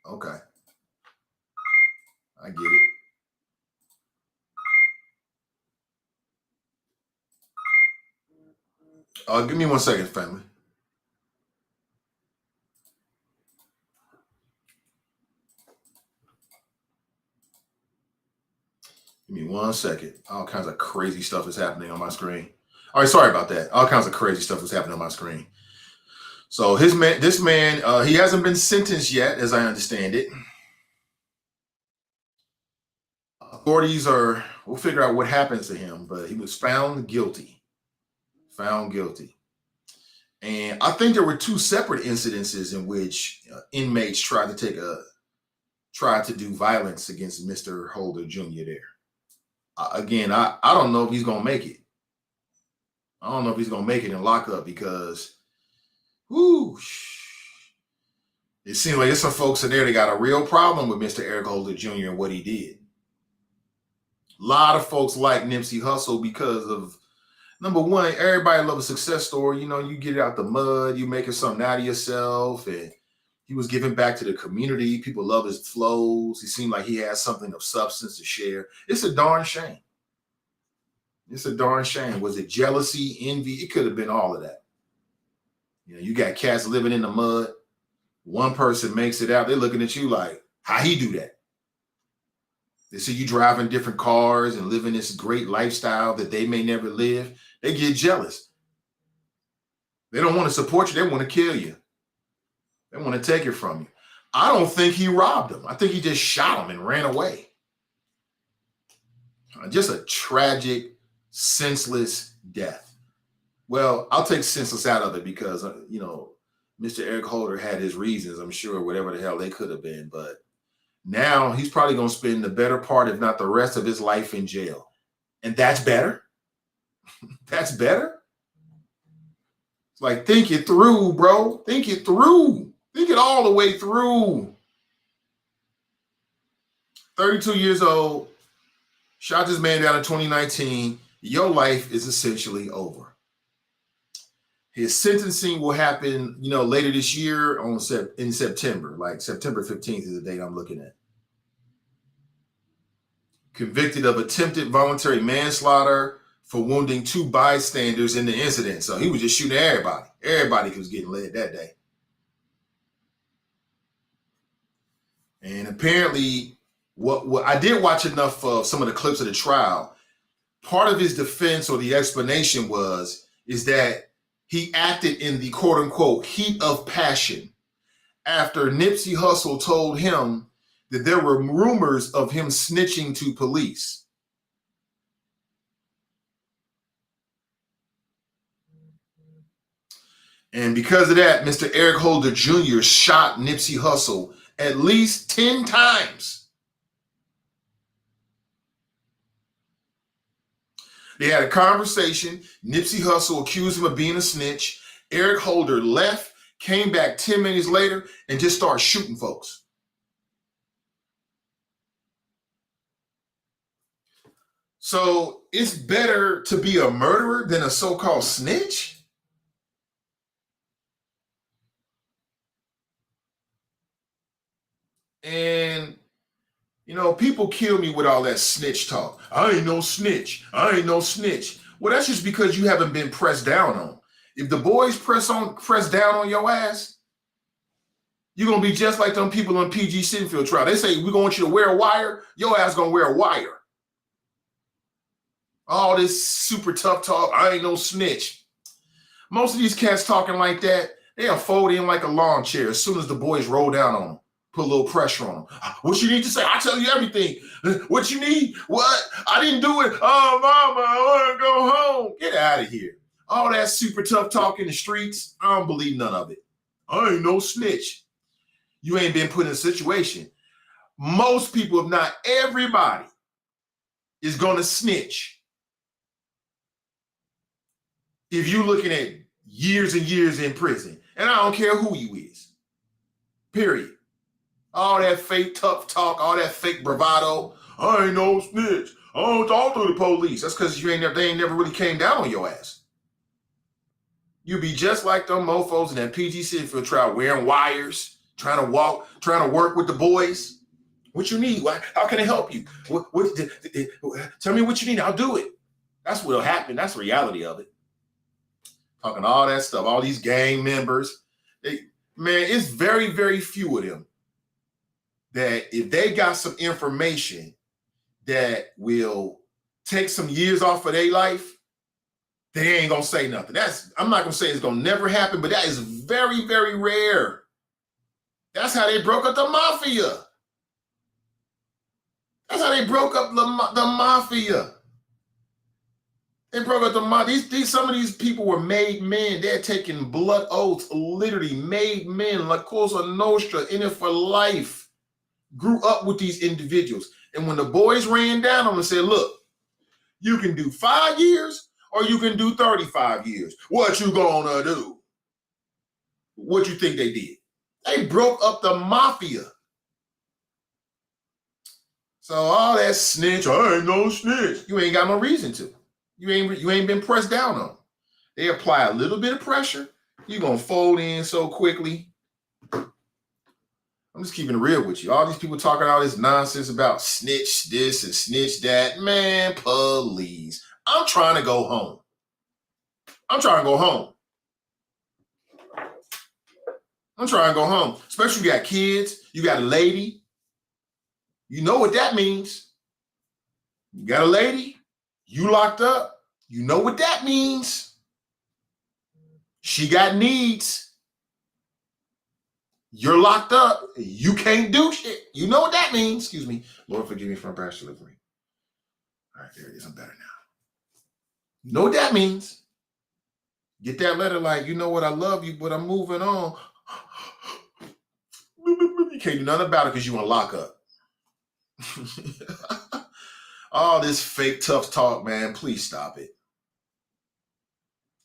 Okay. I get it. Give me 1 second, family. Give me 1 second. All kinds of crazy stuff is happening on my screen. All right, sorry about that. All kinds of crazy stuff is happening on my screen. So this man, he hasn't been sentenced yet, as I understand it. Authorities we'll figure out what happens to him, but he was found guilty. Found guilty. And I think there were 2 separate incidences in which inmates tried to do violence against Mr. Holder Jr. there. Again, I don't know if he's going to make it. I don't know if he's going to make it in lockup because, it seems like there's some folks in there that got a real problem with Mr. Eric Holder Jr. and what he did. A lot of folks like Nipsey Hussle because of, number one, everybody loves a success story. You know, you get out the mud, you making something out of yourself, and he was giving back to the community. People love his flows. He seemed like he had something of substance to share. It's a darn shame. It's a darn shame. Was it jealousy, envy? It could have been all of that. You know, you got cats living in the mud. One person makes it out. They're looking at you like, how he do that? They see you driving different cars and living this great lifestyle that they may never live. They get jealous. They don't want to support you. They want to kill you. They want to take it from you. I don't think he robbed him. I think he just shot him and ran away. Just a tragic, senseless death. Well, I'll take senseless out of it because, Mr. Eric Holder had his reasons, I'm sure, whatever the hell they could have been. But now he's probably going to spend the better part, if not the rest of his life in jail. And that's better. That's better. It's like, think it through, bro. Think it through. Think it all the way through. 32 years old, shot this man down in 2019. Your life is essentially over. His sentencing will happen, later this year in September. Like September 15th is the date I'm looking at. Convicted of attempted voluntary manslaughter for wounding 2 bystanders in the incident. So he was just shooting everybody. Everybody was getting led that day. And apparently, what I did watch enough of some of the clips of the trial. Part of his defense or the explanation is that he acted in the quote unquote heat of passion after Nipsey Hussle told him that there were rumors of him snitching to police. And because of that, Mr. Eric Holder Jr. shot Nipsey Hussle at least 10 times. They had a conversation. Nipsey Hussle accused him of being a snitch. Eric Holder left, came back 10 minutes later, and just started shooting folks. So it's better to be a murderer than a so-called snitch? And people kill me with all that snitch talk. I ain't no snitch. I ain't no snitch. Well, that's just because you haven't been pressed down on. If the boys press down on your ass, you're going to be just like them people on PG Sinfield trial. They say, we're going to want you to wear a wire. Your ass going to wear a wire. All this super tough talk. I ain't no snitch. Most of these cats talking like that, they'll fold in like a lawn chair as soon as the boys roll down on them. Put a little pressure on them. What you need to say? I tell you everything. What you need? What? I didn't do it. Oh, mama, I want to go home. Get out of here. All that super tough talk in the streets, I don't believe none of it. I ain't no snitch. You ain't been put in a situation. Most people, if not everybody, is going to snitch. If you're looking at years and years in prison, and I don't care who you is, period. All that fake tough talk, all that fake bravado. I ain't no snitch. I don't talk to the police. That's because they ain't never really came down on your ass. You be just like them mofos in that PG City trial, wearing wires, trying to work with the boys. What you need? How can I help you? Tell me what you need. I'll do it. That's what'll happen. That's the reality of it. Talking all that stuff, all these gang members. Man, it's very, very few of them that if they got some information that will take some years off of their life, they ain't gonna say nothing. I'm not gonna say it's gonna never happen, but that is very, very rare. That's how they broke up the mafia. That's how they broke up the mafia. They broke up the mafia. Some of these people were made men. They're taking blood oaths, literally made men, like Cosa Nostra, in it for life. Grew up with these individuals. And when the boys ran down on them and said, look, you can do 5 years or you can do 35 years. What you gonna do? What you think they did? They broke up the mafia. So all that snitch, I ain't no snitch. You ain't got no reason to. You ain't been pressed down on. They apply a little bit of pressure. You're gonna fold in so quickly. I'm just keeping it real with you. All these people talking all this nonsense about snitch this and snitch that. Man, please. I'm trying to go home. I'm trying to go home. Especially you got kids, you got a lady. You know what that means. You got a lady, you locked up. You know what that means. She got needs. You're locked up. You can't do shit. You know what that means. Excuse me. Lord, forgive me for my brash delivery. All right, there it is. I'm better now. You know what that means. Get that letter like, you know what, I love you, but I'm moving on. You can't do nothing about it because you want to lock up. All this fake tough talk, man. Please stop it.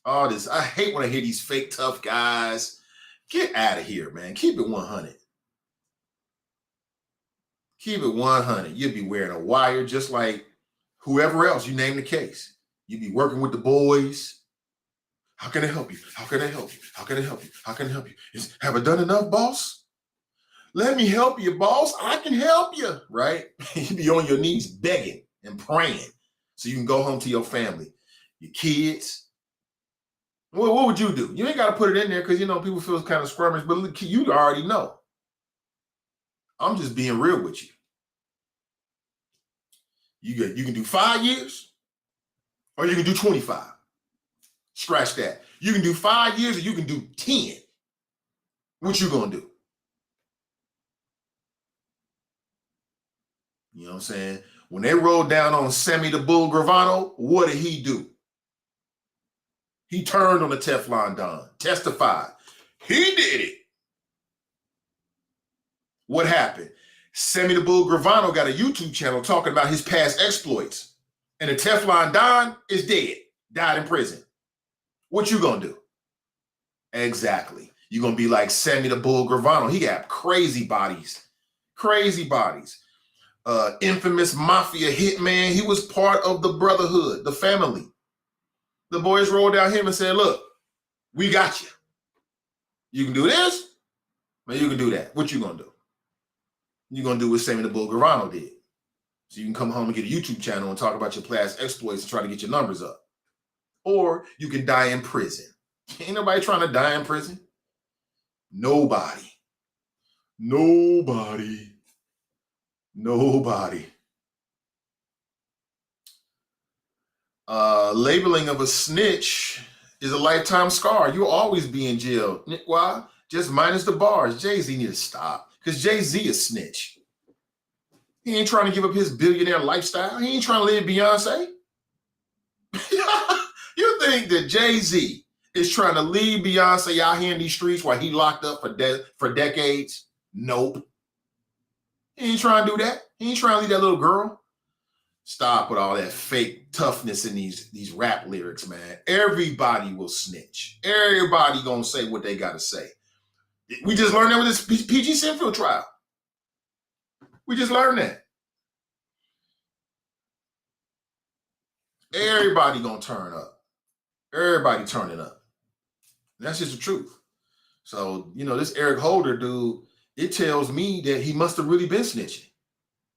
All this. I hate when I hear these fake tough guys. Get out of here, man. Keep it 100. Keep it 100. You'll be wearing a wire just like whoever else you name the case. You'll be working with the boys. How can I help you? How can I help you? How can I help you? How can I help you? Have I done enough, boss? Let me help you, boss. I can help you, right? You be on your knees begging and praying so you can go home to your family, your kids. What would you do? You ain't got to put it in there because, people feel kind of squirmish, but look, you already know. I'm just being real with you. You can do 5 years or you can do 25. Scratch that. You can do 5 years or you can do 10. What you going to do? You know what I'm saying? When they rolled down on Sammy the Bull Gravano, what did he do? He turned on the Teflon Don, testified. He did it. What happened? Sammy the Bull Gravano got a YouTube channel talking about his past exploits. And the Teflon Don is dead, died in prison. What you gonna do? Exactly. You're gonna be like Sammy the Bull Gravano. He got crazy bodies. Crazy bodies. Infamous mafia hitman. He was part of the brotherhood, the family. The boys rolled down him and said, look, we got you. You can do this, or you can do that. What you gonna do? You're gonna do what Sammy the Bull Gravano did. So you can come home and get a YouTube channel and talk about your past exploits and try to get your numbers up. Or you can die in prison. Ain't nobody trying to die in prison. Nobody. Labeling of a snitch is a lifetime scar. You'll always be in jail. Why? Just minus the bars. Jay-Z need to stop. Because Jay-Z is snitch. He ain't trying to give up his billionaire lifestyle. He ain't trying to live Beyonce. You think that Jay-Z is trying to leave Beyonce out here in these streets while he locked up for decades? Nope. He ain't trying to do that. He ain't trying to leave that little girl. Stop with all that fake toughness in these rap lyrics, man. Everybody will snitch. Everybody gonna say what they gotta say. We just learned that with this PG Sinfield trial. We just learned that. Everybody gonna turn up. Everybody turning up. That's just the truth. So, this Eric Holder dude, it tells me that he must have really been snitching.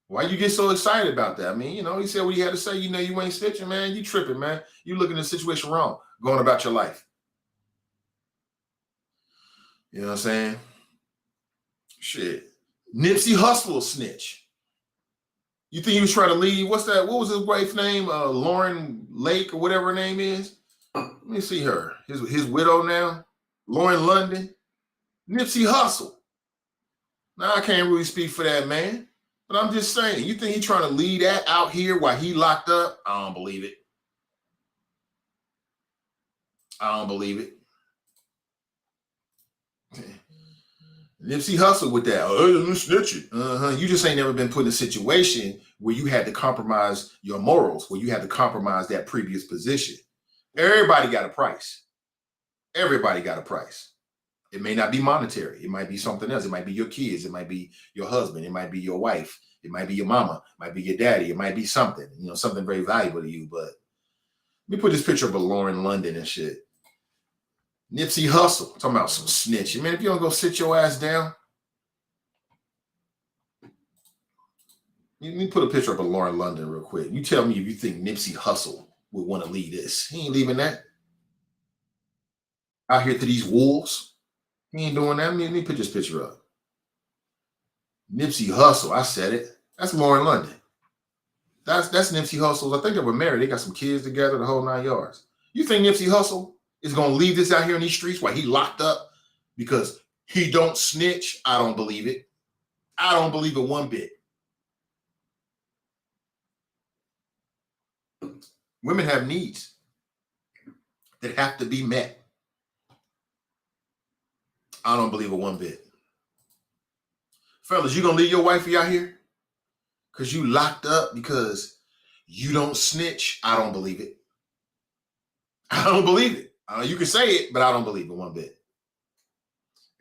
Why you get so excited about that? I mean, he said what he had to say. You ain't snitching, man. You tripping, man. You looking at the situation wrong, going about your life. You know what I'm saying? Shit. Nipsey Hussle snitch. You think he was trying to leave? What's that? What was his wife's name? Lauren Lake or whatever her name is. Let me see her. His widow now. Lauren London. Nipsey Hussle. Now, I can't really speak for that man. But I'm just saying, you think he's trying to lead that out here while he locked up? I don't believe it. I don't believe it. Nipsey Hussle with that. Snitching. You just ain't never been put in a situation where you had to compromise your morals, where you had to compromise that previous position. Everybody got a price. Everybody got a price. It may not be monetary. It might be something else. It might be your kids. It might be your husband. It might be your wife. It might be your mama. It might be your daddy. It might be something, something very valuable to you. But let me put this picture of a Lauren London and shit. Nipsey Hussle, talking about some snitching. Man, if you don't go sit your ass down. Let me put a picture of a Lauren London real quick. You tell me if you think Nipsey Hussle would want to leave this. He ain't leaving that. Out here to these wolves. He ain't doing that. Let me put this picture up. Nipsey Hussle, I said it. That's Lauren London. That's Nipsey Hussle. I think they were married. They got some kids together, the whole 9 yards. You think Nipsey Hussle is going to leave this out here in these streets while he locked up because he don't snitch? I don't believe it. I don't believe it one bit. Women have needs that have to be met. I don't believe it one bit. Fellas, you gonna leave your wifey out here because you locked up because you don't snitch? I don't believe it. I don't believe it. You can say it, but I don't believe it one bit.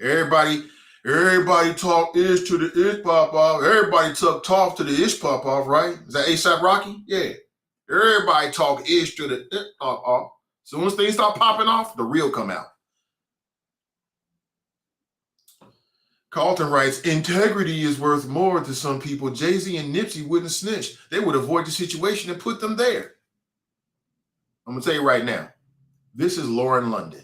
Everybody talk ish to the ish pop off. Everybody talk to the ish pop off, right? Is that ASAP Rocky? Yeah. Everybody talk ish to the ish pop off. So once things start popping off, the real come out. Carlton writes, integrity is worth more to some people. Jay-Z and Nipsey wouldn't snitch. They would avoid the situation and put them there. I'm going to tell you right now, this is Lauren London.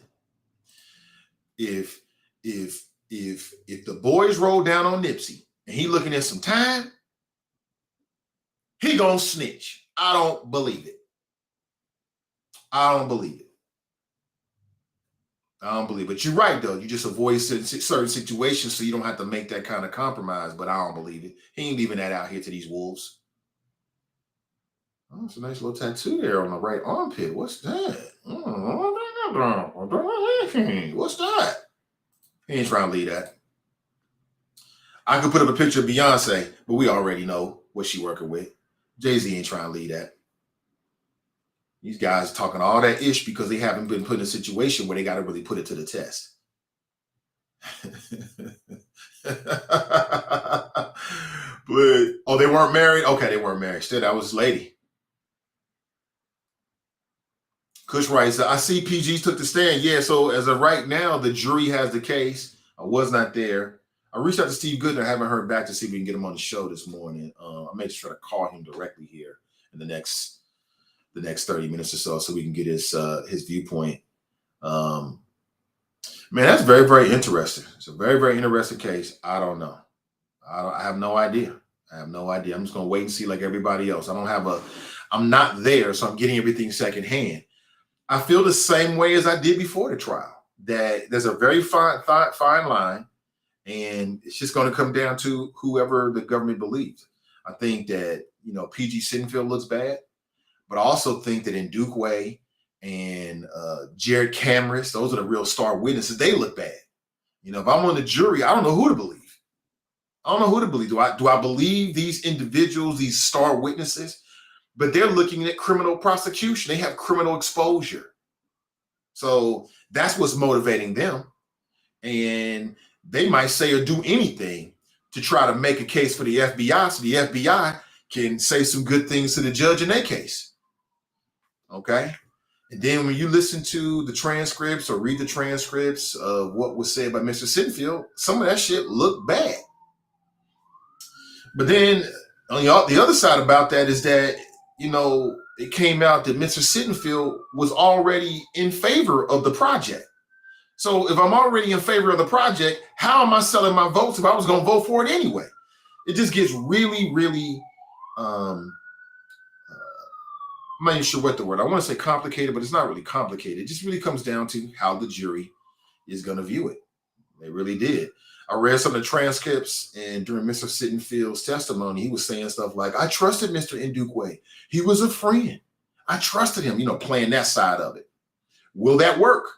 If the boys roll down on Nipsey and he looking at some time, he going to snitch. I don't believe it. I don't believe it. I don't believe it. But you're right, though. You just avoid certain situations so you don't have to make that kind of compromise. But I don't believe it. He ain't leaving that out here to these wolves. Oh, it's a nice little tattoo there on the right armpit. What's that? What's that? He ain't trying to leave that. I could put up a picture of Beyonce, but we already know what she working with. Jay-Z ain't trying to leave that. These guys talking all that ish because they haven't been put in a situation where they got to really put it to the test. But, they weren't married? Okay, they weren't married. Still, that was his lady. Kush writes, I see PGs took the stand. Yeah, so as of right now, the jury has the case. I was not there. I reached out to Steve Goodner. I haven't heard back to see if we can get him on the show this morning. I may just try to call him directly here in the next 30 minutes or so we can get his viewpoint. Man, that's very, very interesting. It's a very, very interesting case. I don't know. I have no idea. I'm just going to wait and see like everybody else. I'm not there, so I'm getting everything secondhand. I feel the same way as I did before the trial, that there's a very fine line, and it's just going to come down to whoever the government believes. I think that, PG Sinfield looks bad, but I also think that Ndukwe and Jared Cameron, those are the real star witnesses. They look bad. If I'm on the jury, I don't know who to believe. I don't know who to believe. Do I believe these individuals, these star witnesses? But they're looking at criminal prosecution. They have criminal exposure. So that's what's motivating them. And they might say or do anything to try to make a case for the FBI so the FBI can say some good things to the judge in their case. Okay? And then when you listen to the transcripts or read the transcripts of what was said by Mr. Sittenfield, some of that shit looked bad. But then on the other side about that is that, you know, it came out that Mr. Sittenfield was already in favor of the project. So if I'm already in favor of the project, how am I selling my votes if I was going to vote for it anyway? It just gets really, really, I'm not even sure what the word, I want to say complicated, but it's not really complicated. It just really comes down to how the jury is going to view it. They really did. I read some of the transcripts, and during Mr. Sittenfield's testimony, he was saying stuff like, I trusted Mr. Ndukwe. He was a friend. I trusted him, you know, playing that side of it. Will that work?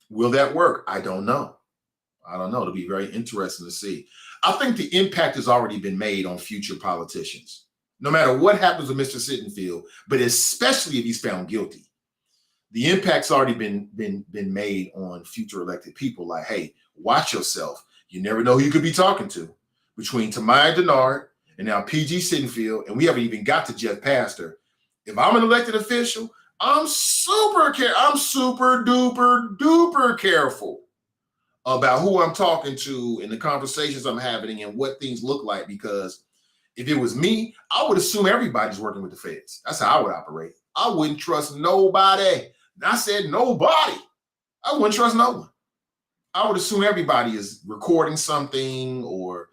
Will that work? I don't know. I don't know. It'll be very interesting to see. I think the impact has already been made on future politicians, no matter what happens with Mr. Sittenfield, but especially if he's found guilty. The impact's already been made on future elected people. Like, hey, watch yourself. You never know who you could be talking to. Between Tamaya Denard and now PG Sittenfield, and we haven't even got to Jeff Pastor. If I'm an elected official, I'm super duper careful about who I'm talking to and the conversations I'm having and what things look like, because if it was me, I would assume everybody's working with the feds. That's how I would operate. I wouldn't trust nobody. I said nobody. I wouldn't trust no one. I would assume everybody is recording something or,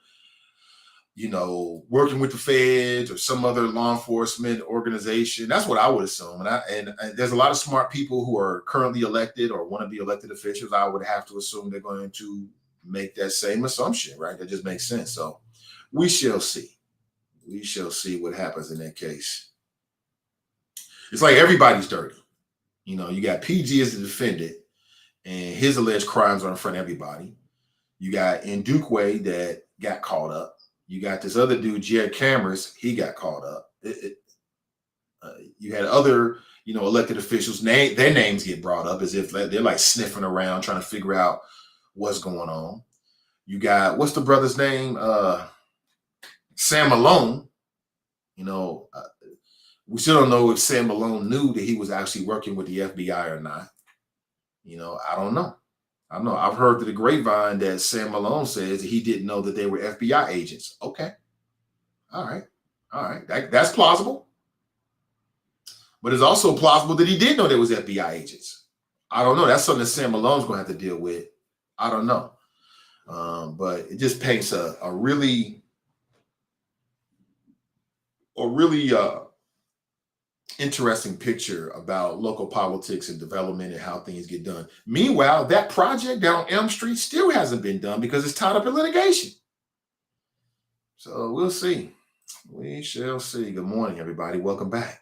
you know, working with the feds or some other law enforcement organization. That's what I would assume. And there's a lot of smart people who are currently elected or want to be elected officials. I would have to assume they're going to make that same assumption, right? That just makes sense. So we shall see. We shall see what happens in that case. It's like everybody's dirty. You know, you got PG as the defendant, and his alleged crimes are in front of everybody. You got Ndukwe that got caught up. You got this other dude, Jared Cameras, he got caught up. You had other, you know, elected officials, their names get brought up as if they're like sniffing around trying to figure out what's going on. You got, what's the brother's name? Sam Malone. You know, we still don't know if Sam Malone knew that he was actually working with the FBI or not. You know, I don't know. I've heard through the grapevine that Sam Malone says that he didn't know that they were FBI agents. Okay. All right. That's plausible. But it's also plausible that he did know there was FBI agents. I don't know. That's something that Sam Malone's going to have to deal with. I don't know. But it just paints a really interesting picture about local politics and development and how things get done. Meanwhile, that project down on Elm Street still hasn't been done because it's tied up in litigation. So we'll see. We shall see. Good morning, everybody. Welcome back.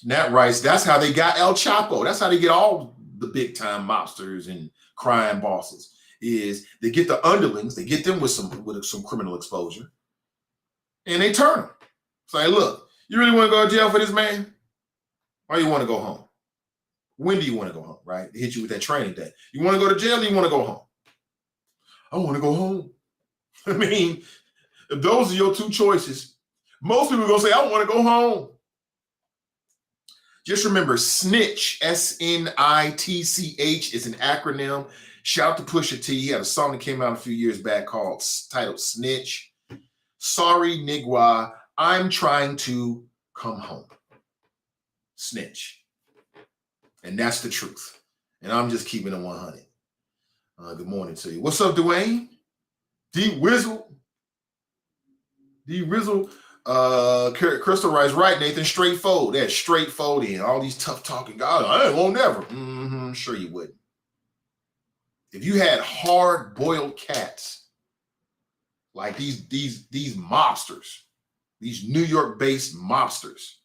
Nat writes, that's how they got El Chapo. That's how they get all the big time mobsters and crime bosses, is they get the underlings, they get them with some criminal exposure, and they turn them. It's like, look, you really want to go to jail for this man? Or you want to go home? When do you want to go home, right? They hit you with that training day. You want to go to jail or you want to go home? I want to go home. I mean, if those are your two choices, most people are going to say, I want to go home. Just remember, snitch, SNITCH, is an acronym. Shout out to Pusha T. He had a song that came out a few years back titled Snitch. Sorry, Nigwa, I'm trying to come home. Snitch. And that's the truth. And I'm just keeping it 100. Good morning to you. What's up, Dwayne? D-Wizzle. Crystal writes, right, Nathan, straightforward. That's straightforward in. All these tough talking guys, I won't never. Sure you wouldn't. If you had hard-boiled cats like these mobsters, these New York-based mobsters,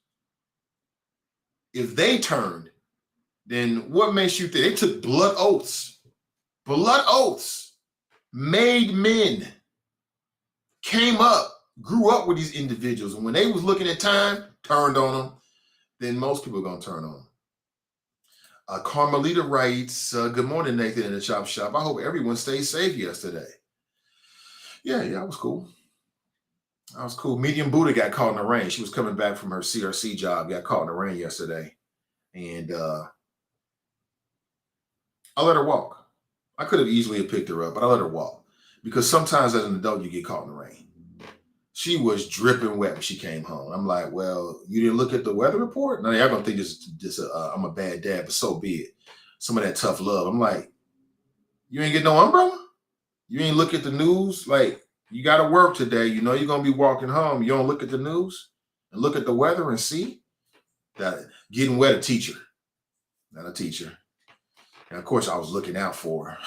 if they turned, then what makes you think? They took blood oaths. Blood oaths. made men came up, grew up with these individuals, and when they was looking at time, turned on them, then most people are going to turn on them. Carmelita writes, good morning, Nathan in the Chop Shop. I hope everyone stayed safe yesterday. Yeah, I was cool. I was cool. Medium Buddha got caught in the rain. She was coming back from her CRC job, got caught in the rain yesterday. And I let her walk. I could have easily picked her up, but I let her walk. Because sometimes as an adult, you get caught in the rain. She was dripping wet when she came home. I'm like, well, you didn't look at the weather report? Now, y'all going to think I'm a bad dad, but so be it. Some of that tough love. I'm like, you ain't get no umbrella? You ain't look at the news? Like, you got to work today. You know you're going to be walking home. You don't look at the news and look at the weather and see? That getting wet, a teacher. Not a teacher. And, of course, I was looking out for her.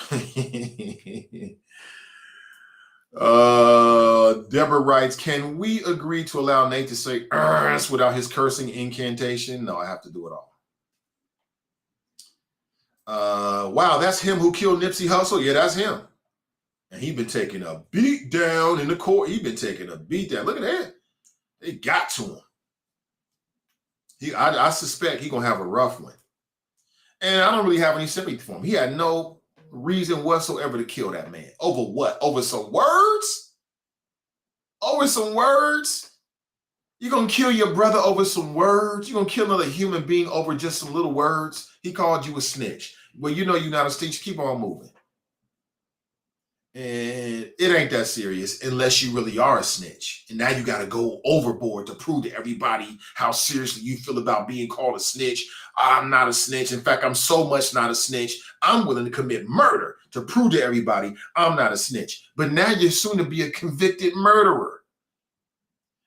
Deborah writes, can we agree to allow Nate to say without his cursing incantation? No, I have to do it all. Wow, that's him who killed Nipsey Hussle? Yeah, that's him. And he been taking a beat down in the court. He been taking a beat down. Look at that. They got to him. I suspect he going to have a rough one. And I don't really have any sympathy for him. He had no reason whatsoever to kill that man. Over what? Over some words? Over some words? You're going to kill your brother over some words? You're going to kill another human being over just some little words? He called you a snitch. Well, you know you're not a snitch. Keep on moving. And it ain't that serious unless you really are a snitch. And now you got to go overboard to prove to everybody how seriously you feel about being called a snitch. I'm not a snitch. In fact, I'm so much not a snitch, I'm willing to commit murder to prove to everybody I'm not a snitch. But now you're soon to be a convicted murderer.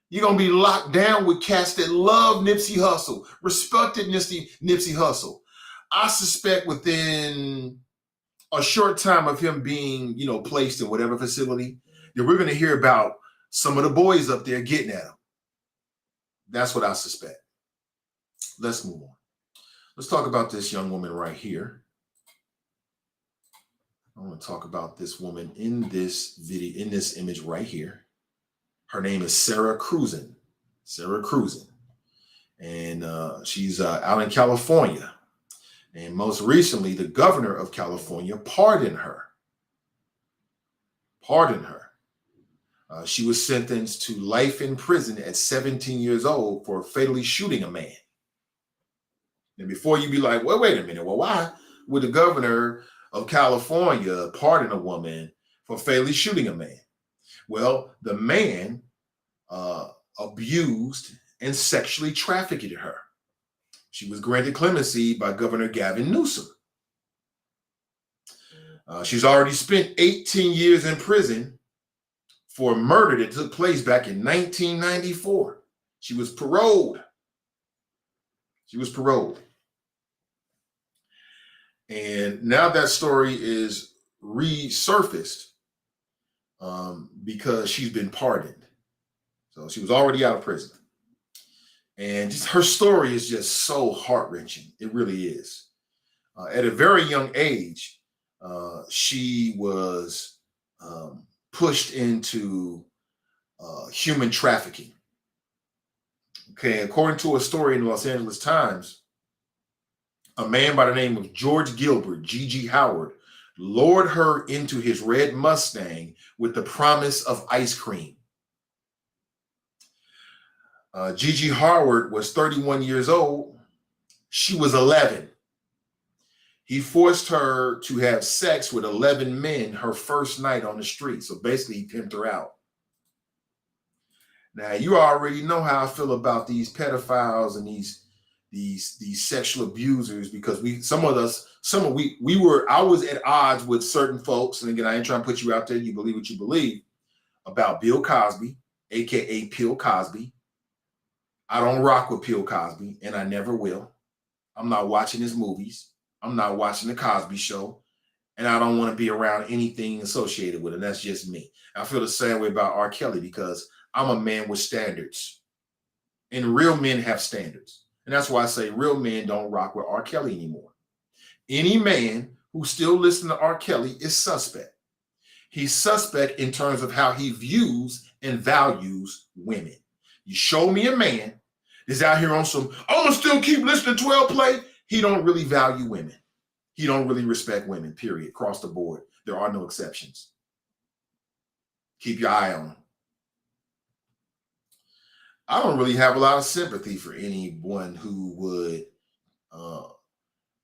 You're going to be locked down with cats that love Nipsey Hussle, respected Nipsey Hussle. I suspect within a short time of him being, placed in whatever facility, that we're going to hear about some of the boys up there getting at him. That's what I suspect. Let's move on. Let's talk about this young woman right here. I want to talk about this woman in this video, in this image right here. Her name is Sarah Cruzen. Sarah Cruzen. And she's out in California. And most recently, the governor of California pardoned her. Pardoned her. She was sentenced to life in prison at 17 years old for fatally shooting a man. And before you be like, well, wait a minute. Well, why would the governor of California pardon a woman for fatally shooting a man? Well, the man abused and sexually trafficked her. She was granted clemency by Governor Gavin Newsom. She's already spent 18 years in prison for a murder that took place back in 1994. She was paroled. She was paroled. And now that story is resurfaced because she's been pardoned. So she was already out of prison. And just her story is just so heart-wrenching. It really is. At a very young age, she was pushed into human trafficking. Okay, according to a story in the Los Angeles Times, a man by the name of George Gilbert, G.G. Howard, lured her into his red Mustang with the promise of ice cream. G.G. Howard was 31 years old. She was 11. He forced her to have sex with 11 men her first night on the street. So basically, he pimped her out. Now, you already know how I feel about these pedophiles and these sexual abusers, because I was at odds with certain folks. And again, I ain't trying to put you out there. You believe what you believe about Bill Cosby, aka Bill Cosby. I don't rock with Bill Cosby, and I never will. I'm not watching his movies. I'm not watching the Cosby Show, and I don't want to be around anything associated with it. That's just me. I feel the same way about R. Kelly because I'm a man with standards, and real men have standards. And that's why I say real men don't rock with R. Kelly anymore. Any man who still listens to R. Kelly is suspect. He's suspect in terms of how he views and values women. You show me a man that's out here on some, I'm gonna still keep listening to 12 play. He don't really value women. He don't really respect women, period, across the board. There are no exceptions. Keep your eye on him. I don't really have a lot of sympathy for anyone who would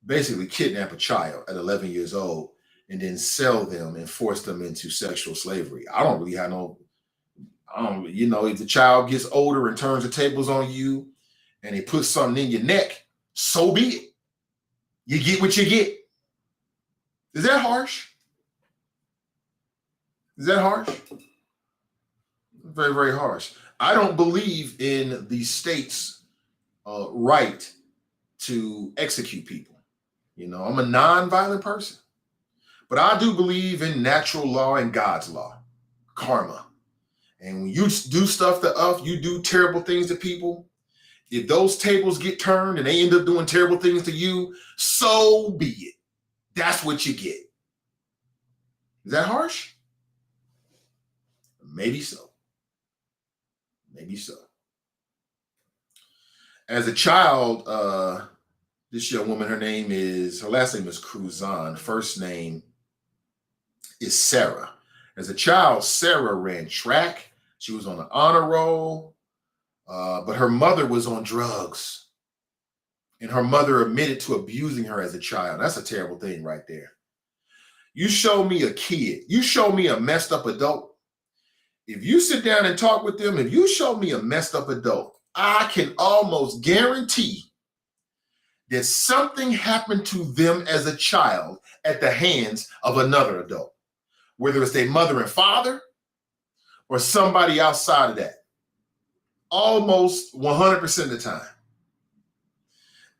basically kidnap a child at 11 years old and then sell them and force them into sexual slavery. I don't really have no, if the child gets older and turns the tables on you and they put something in your neck, so be it. You get what you get. Is that harsh? Is that harsh? Very, very harsh. I don't believe in the state's right to execute people. I'm a non-violent person, but I do believe in natural law and God's law, karma. And when you do stuff to us, you do terrible things to people. If those tables get turned and they end up doing terrible things to you, so be it. That's what you get. Is that harsh? Maybe so. Maybe so. As a child, this young woman, her last name is Cruzan. First name is Sarah. As a child, Sarah ran track. She was on the honor roll, but her mother was on drugs. And her mother admitted to abusing her as a child. That's a terrible thing right there. You show me a kid, you show me a messed up adult. If you sit down and talk with them, if you show me a messed up adult, I can almost guarantee that something happened to them as a child at the hands of another adult, whether it's their mother and father or somebody outside of that, almost 100% of the time.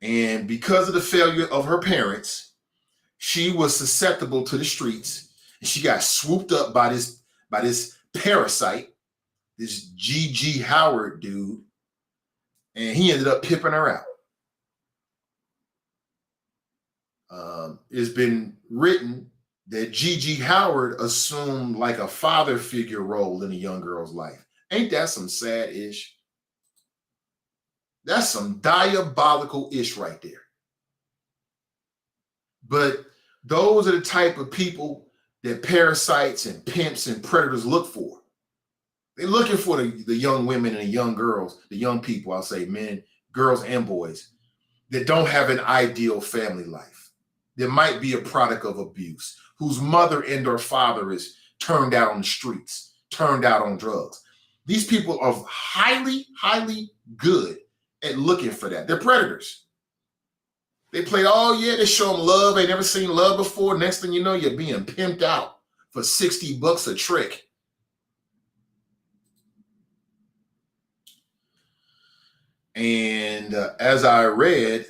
And because of the failure of her parents, she was susceptible to the streets, and she got swooped up by this parasite, this G.G. Howard dude, and he ended up pimping her out. It's been written that G.G. Howard assumed like a father figure role in a young girl's life. Ain't that some sad ish? That's some diabolical ish right there. But those are the type of people that parasites and pimps and predators look for. They're looking for the young women and the young girls, the young people, I'll say men, girls and boys, that don't have an ideal family life. That might be a product of abuse, whose mother and or father is turned out on the streets, turned out on drugs. These people are highly, highly good at looking for that. They're predators. They play, they show them love. They never seen love before. Next thing you know, you're being pimped out for $60 a trick. And as I read,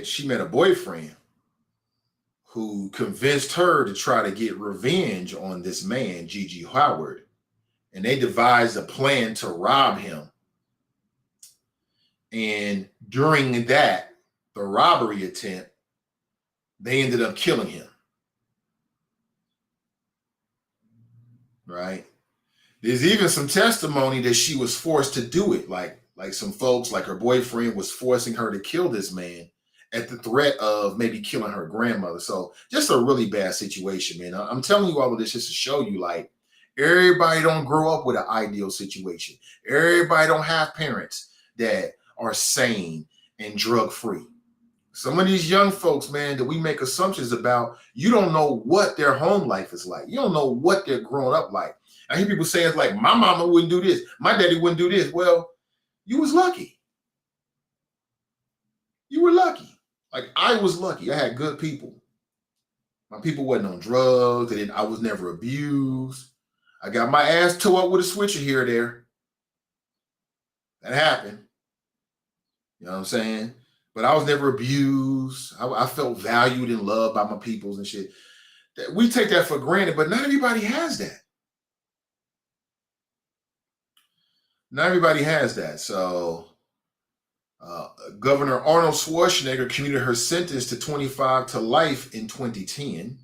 she met a boyfriend who convinced her to try to get revenge on this man, G.G. Howard. And they devised a plan to rob him. And during the robbery attempt, they ended up killing him. Right? There's even some testimony that she was forced to do it. Like some folks, like her boyfriend was forcing her to kill this man at the threat of maybe killing her grandmother. So just a really bad situation, man. I'm telling you all of this just to show you, like, everybody don't grow up with an ideal situation. Everybody don't have parents that are sane and drug-free. Some of these young folks, man, that we make assumptions about, you don't know what their home life is like. You don't know what they're growing up like. I hear people say it's like, my mama wouldn't do this. My daddy wouldn't do this. Well, you was lucky. You were lucky. Like, I was lucky. I had good people. My people wasn't on drugs. I was never abused. I got my ass tore up with a switcher here or there. That happened. You know what I'm saying? But I was never abused. I felt valued and loved by my peoples and shit. We take that for granted, but not everybody has that. Not everybody has that. So Governor Arnold Schwarzenegger commuted her sentence to 25 to life in 2010.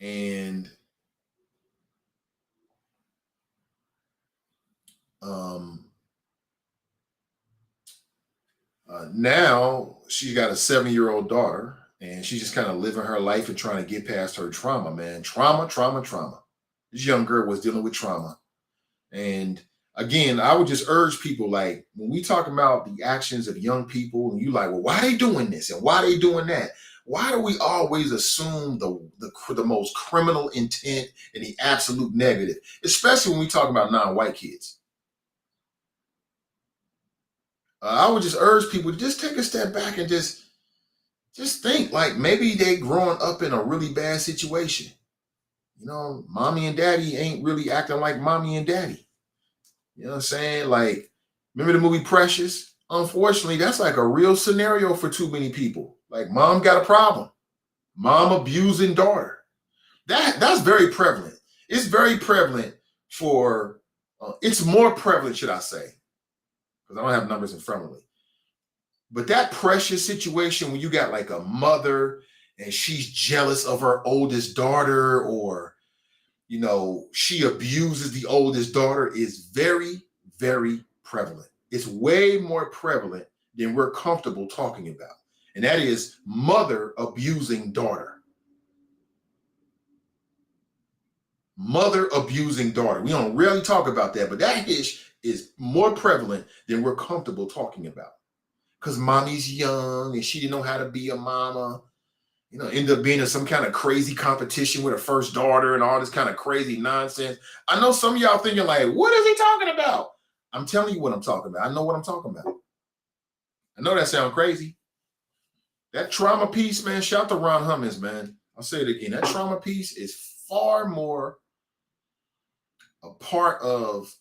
And now she's got a 7-year-old daughter, and she's just kind of living her life and trying to get past her trauma, man. Trauma. This young girl was dealing with trauma. And again, I would just urge people, like, when we talk about the actions of young people, and you like, well, why are they doing this and why are they doing that? Why do we always assume the most criminal intent and the absolute negative, especially when we talk about non-white kids? I would just urge people to just take a step back and just think, like, maybe they growing up in a really bad situation. You know, mommy and daddy ain't really acting like mommy and daddy. You know what I'm saying? Like, remember the movie Precious? Unfortunately, that's like a real scenario for too many people. Like, mom got a problem. Mom abusing daughter. That's very prevalent. It's very prevalent for, it's more prevalent, should I say, because I don't have numbers in front of me. But that Precious situation when you got like a mother and she's jealous of her oldest daughter, or, you know, she abuses the oldest daughter, is very, very prevalent. It's way more prevalent than we're comfortable talking about. And that is mother abusing daughter. Mother abusing daughter. We don't really talk about that, but that is more prevalent than we're comfortable talking about. Because mommy's young and she didn't know how to be a mama. You know, end up being in some kind of crazy competition with her first daughter and all this kind of crazy nonsense. I know some of y'all thinking like, what is he talking about? I'm telling you what I'm talking about. I know what I'm talking about. I know that sounds crazy. That trauma piece, man, shout out to Ron Hummins, man. I'll say it again. That trauma piece is far more a part of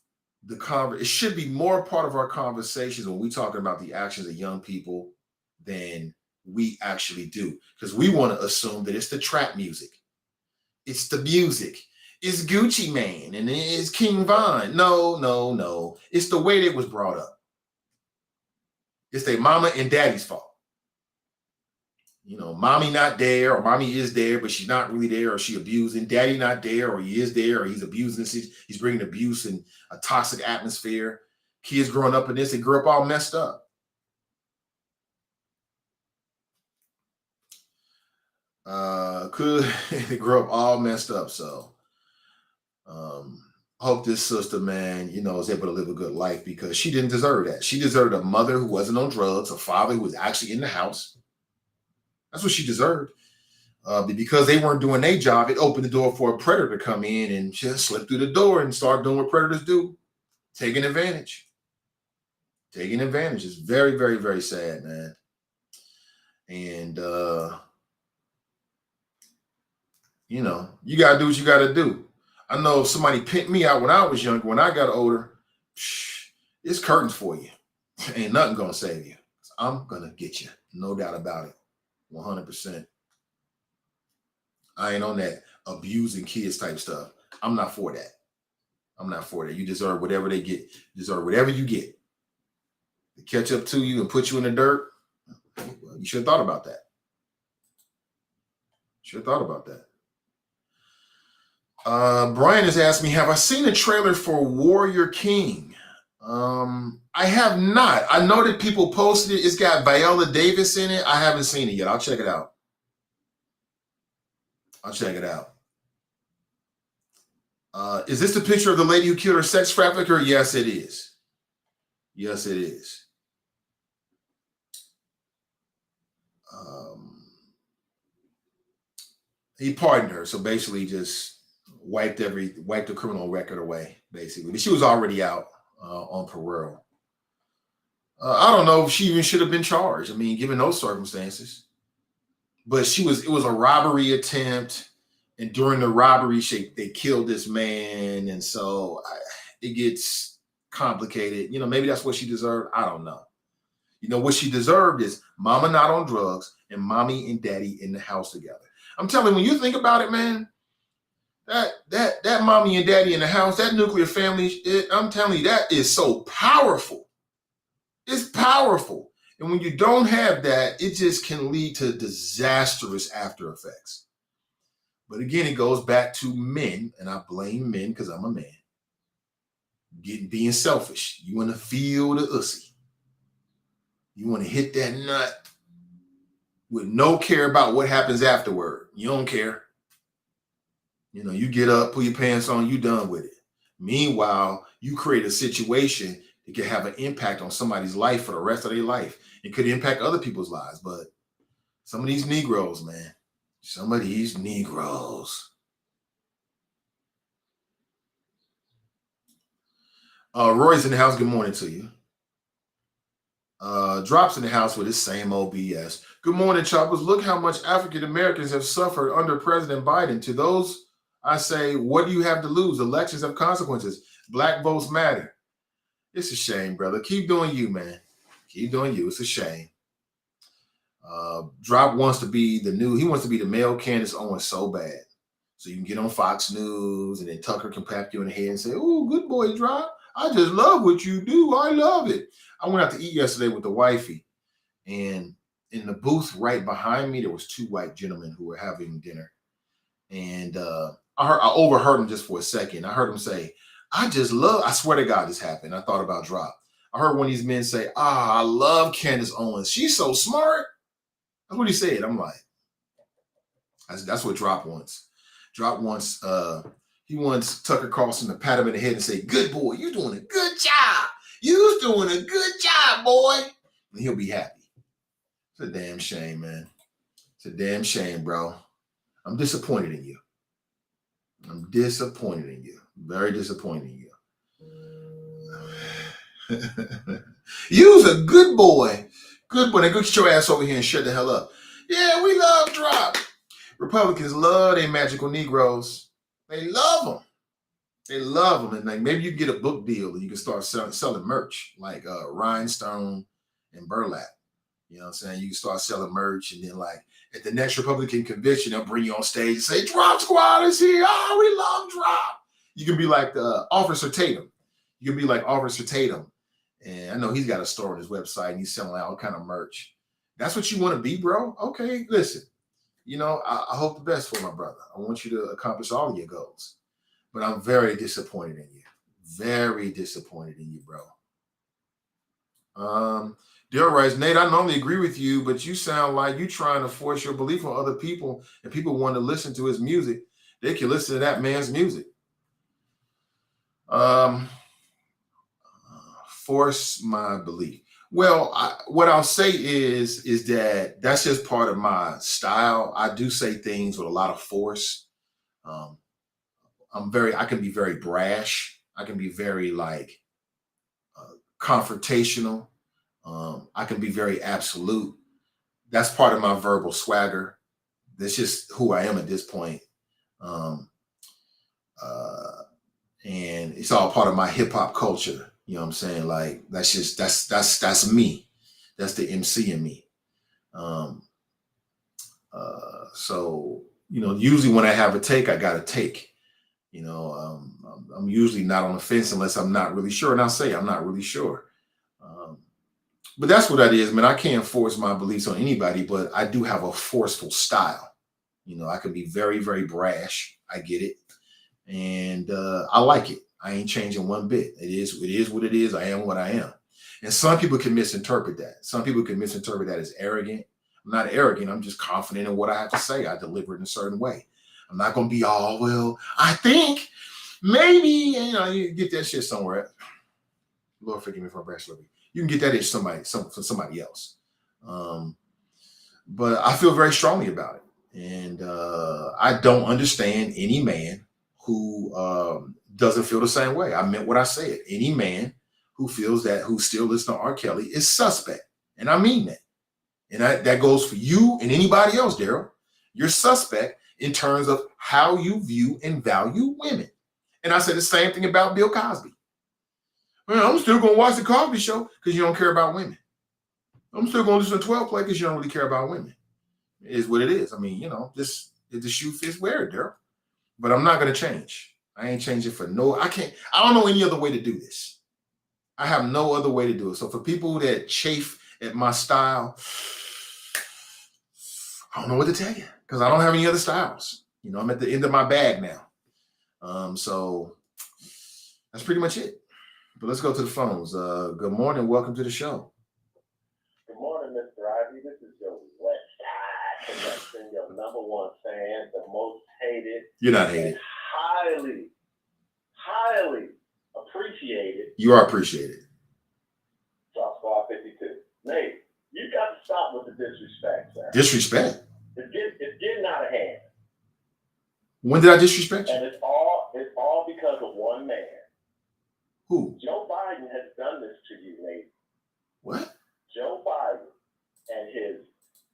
the conversation. It should be more part of our conversations when we talking about the actions of young people than we actually do, because we want to assume that it's the trap music, it's the music, it's Gucci Mane, and it's King Von. No. It's the way that it was brought up. It's their mama and daddy's fault. You know, mommy not there, or mommy is there, but she's not really there, or she abusing. Daddy not there, or he is there, or he's abusing. He's bringing abuse and a toxic atmosphere. Kids growing up in this, they grew up all messed up. Could they grow up all messed up? So hope this sister, man, you know, is able to live a good life, because she didn't deserve that. She deserved a mother who wasn't on drugs, a father who was actually in the house. That's what she deserved. But because they weren't doing their job, it opened the door for a predator to come in and just slip through the door and start doing what predators do, taking advantage. Taking advantage is very, very, very sad, man. And you know, you gotta do what you gotta do. I know if somebody pimped me out when I was younger, when I got older, it's curtains for you. Ain't nothing gonna save you. I'm gonna get you, no doubt about it. 100%. I ain't on that abusing kids type stuff. I'm not for that. I'm not for that. You deserve whatever they get. You deserve whatever you get. They catch up to you and put you in the dirt. Well, you should have thought about that. Should have thought about that. Brian has asked me, have I seen a trailer for Warrior King? I have not. I know that people posted it. It's got Viola Davis in it. I haven't seen it yet. I'll check it out. Is this the picture of the lady who killed her sex trafficker? Yes, it is. Yes, it is. He pardoned her, so basically just wiped the criminal record away, basically. But she was already out on parole. I don't know if she even should have been charged. I mean, given those circumstances. But it was a robbery attempt, and during the robbery, they killed this man, and so it gets complicated. You know, maybe that's what she deserved. I don't know. You know, what she deserved is mama not on drugs and mommy and daddy in the house together. I'm telling you, when you think about it, man, That mommy and daddy in the house, that nuclear family, I'm telling you, that is so powerful. It's powerful. And when you don't have that, it just can lead to disastrous after effects. But again, it goes back to men, and I blame men because I'm a man. Being selfish. You want to feel the ussy. You want to hit that nut with no care about what happens afterward. You don't care. You know, you get up, put your pants on, you done with it. Meanwhile, you create a situation that can have an impact on somebody's life for the rest of their life. It could impact other people's lives. But some of these Negroes, man, some of these Negroes. Roy's in the house. Good morning to you. Drops in the house with his same old BS. Good morning, choppers. Look how much African Americans have suffered under President Biden. To those, I say, what do you have to lose? Elections have consequences. Black votes matter. It's a shame, brother. Keep doing you, man. Keep doing you. It's a shame. Drop wants to be he wants to be the male Candace Owens so bad. So you can get on Fox News and then Tucker can pat you in the head and say, oh, good boy, Drop. I just love what you do. I love it. I went out to eat yesterday with the wifey, and in the booth right behind me, there was two white gentlemen who were having dinner. And I overheard them just for a second. I heard them say, I swear to God this happened. I thought about Drop. I heard one of these men say, I love Candace Owens. She's so smart. That's what he said. I'm like, that's what Drop wants. Drop wants, he wants Tucker Carlson to pat him in the head and say, good boy, you're doing a good job. You're doing a good job, boy. And he'll be happy. It's a damn shame, man. It's a damn shame, bro. I'm disappointed in you. I'm disappointed in you. Very disappointed in you. You's a good boy. Good boy. Now go get your ass over here and shut the hell up. Yeah, we love Drop. Republicans love their magical Negroes. They love them. They love them. And like maybe you get a book deal and you can start selling merch like rhinestone and burlap. You know what I'm saying? You can start selling merch, and then like at the next Republican convention, they'll bring you on stage and say, Drop Squad is here. Oh, we love Drop. You can be like the Officer Tatum. You can be like Officer Tatum. And I know he's got a store on his website and he's selling all kind of merch. That's what you want to be, bro? Okay, listen. You know, I hope the best for my brother. I want you to accomplish all of your goals. But I'm very disappointed in you. Very disappointed in you, bro. Daryl writes, Nate, I normally agree with you, but you sound like you trying to force your belief on other people, and people want to listen to his music. They can listen to that man's music. Force my belief. Well, what I'll say is that that's just part of my style. I do say things with a lot of force. I can be very brash. I can be very confrontational. I can be very absolute. That's part of my verbal swagger. That's just who I am at this point. And it's all part of my hip hop culture. You know what I'm saying? Like that's me. That's the MC in me. So, you know, usually when I have a take, I got a take. You know, I'm usually not on the fence unless I'm not really sure. And I'll say I'm not really sure. But that's what that is, man. I can't force my beliefs on anybody, but I do have a forceful style. You know, I can be very, very brash. I get it. And I like it. I ain't changing one bit. It is what it is. I am what I am. And some people can misinterpret that. Some people can misinterpret that as arrogant. I'm not arrogant. I'm just confident in what I have to say. I deliver it in a certain way. I'm not going to be all, well, I think, maybe, you know, you get that shit somewhere. Lord forgive me for a brash little. You can get that itch from somebody else. But I feel very strongly about it. And I don't understand any man who doesn't feel the same way. I meant what I said. Any man who feels that, who still listens to R. Kelly is suspect. And I mean that. And that goes for you and anybody else, Daryl. You're suspect in terms of how you view and value women. And I said the same thing about Bill Cosby. Well, I'm still going to watch the Cosby Show because you don't care about women. I'm still going to listen to 12 play because you don't really care about women. It is what it is. I mean, you know, just if the shoe fits, wear it, Daryl. but I'm not going to change. I ain't changing for no. I don't know any other way to do this. I have no other way to do it. So for people that chafe at my style, I don't know what to tell you because I don't have any other styles. You know, I'm at the end of my bag now. So that's pretty much it. But let's go to the phones. Good morning. Welcome to the show. Good morning, Mr. Ivey. This is your West Side Connection, your number one fan, the most hated. You're not hated. Highly, highly appreciated. You are appreciated. Drop Squad 52. Nate, you got to stop with the disrespect, sir. Disrespect? It's getting out of hand. When did I disrespect you? And it's all because of one man. Who? Joe Biden has done this to you, Nate. What? Joe Biden and his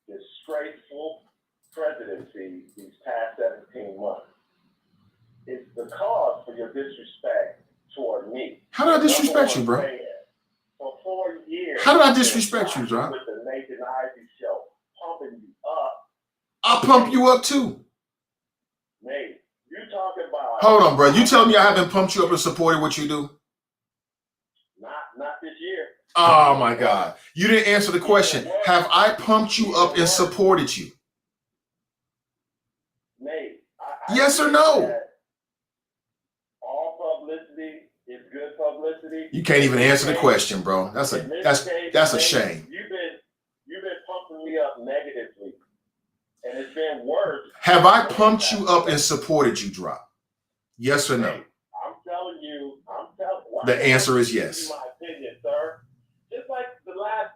disgraceful presidency these past 17 months is the cause for your disrespect toward me. How did I disrespect you, bro? For 4 years. How did I disrespect you, John? With the Nathan Ivey Show, pumping you up. I'll pump you up too. Nate, you talking about... Hold on, bro. You tell me I haven't pumped you up and supported what you do? Not this year. Oh, my God. You didn't answer the question. Have I pumped you up and supported you? Nate, yes or no? All publicity is good publicity. You can't even answer the question, bro. That's a shame. You've been pumping me up negatively, and it's been worse. Have I pumped you up and supported you, Drop? Yes or no? I'm telling you. The answer is yes. My opinion, sir. Just like the last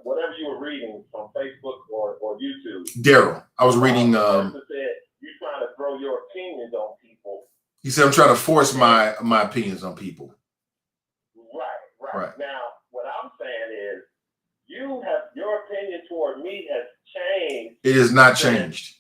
whatever you were reading from Facebook or YouTube. Daryl, I was reading. Said you trying to throw your opinions on people. He said I'm trying to force my opinions on people. Right. Now, what I'm saying is, your opinion toward me has changed. It has not changed.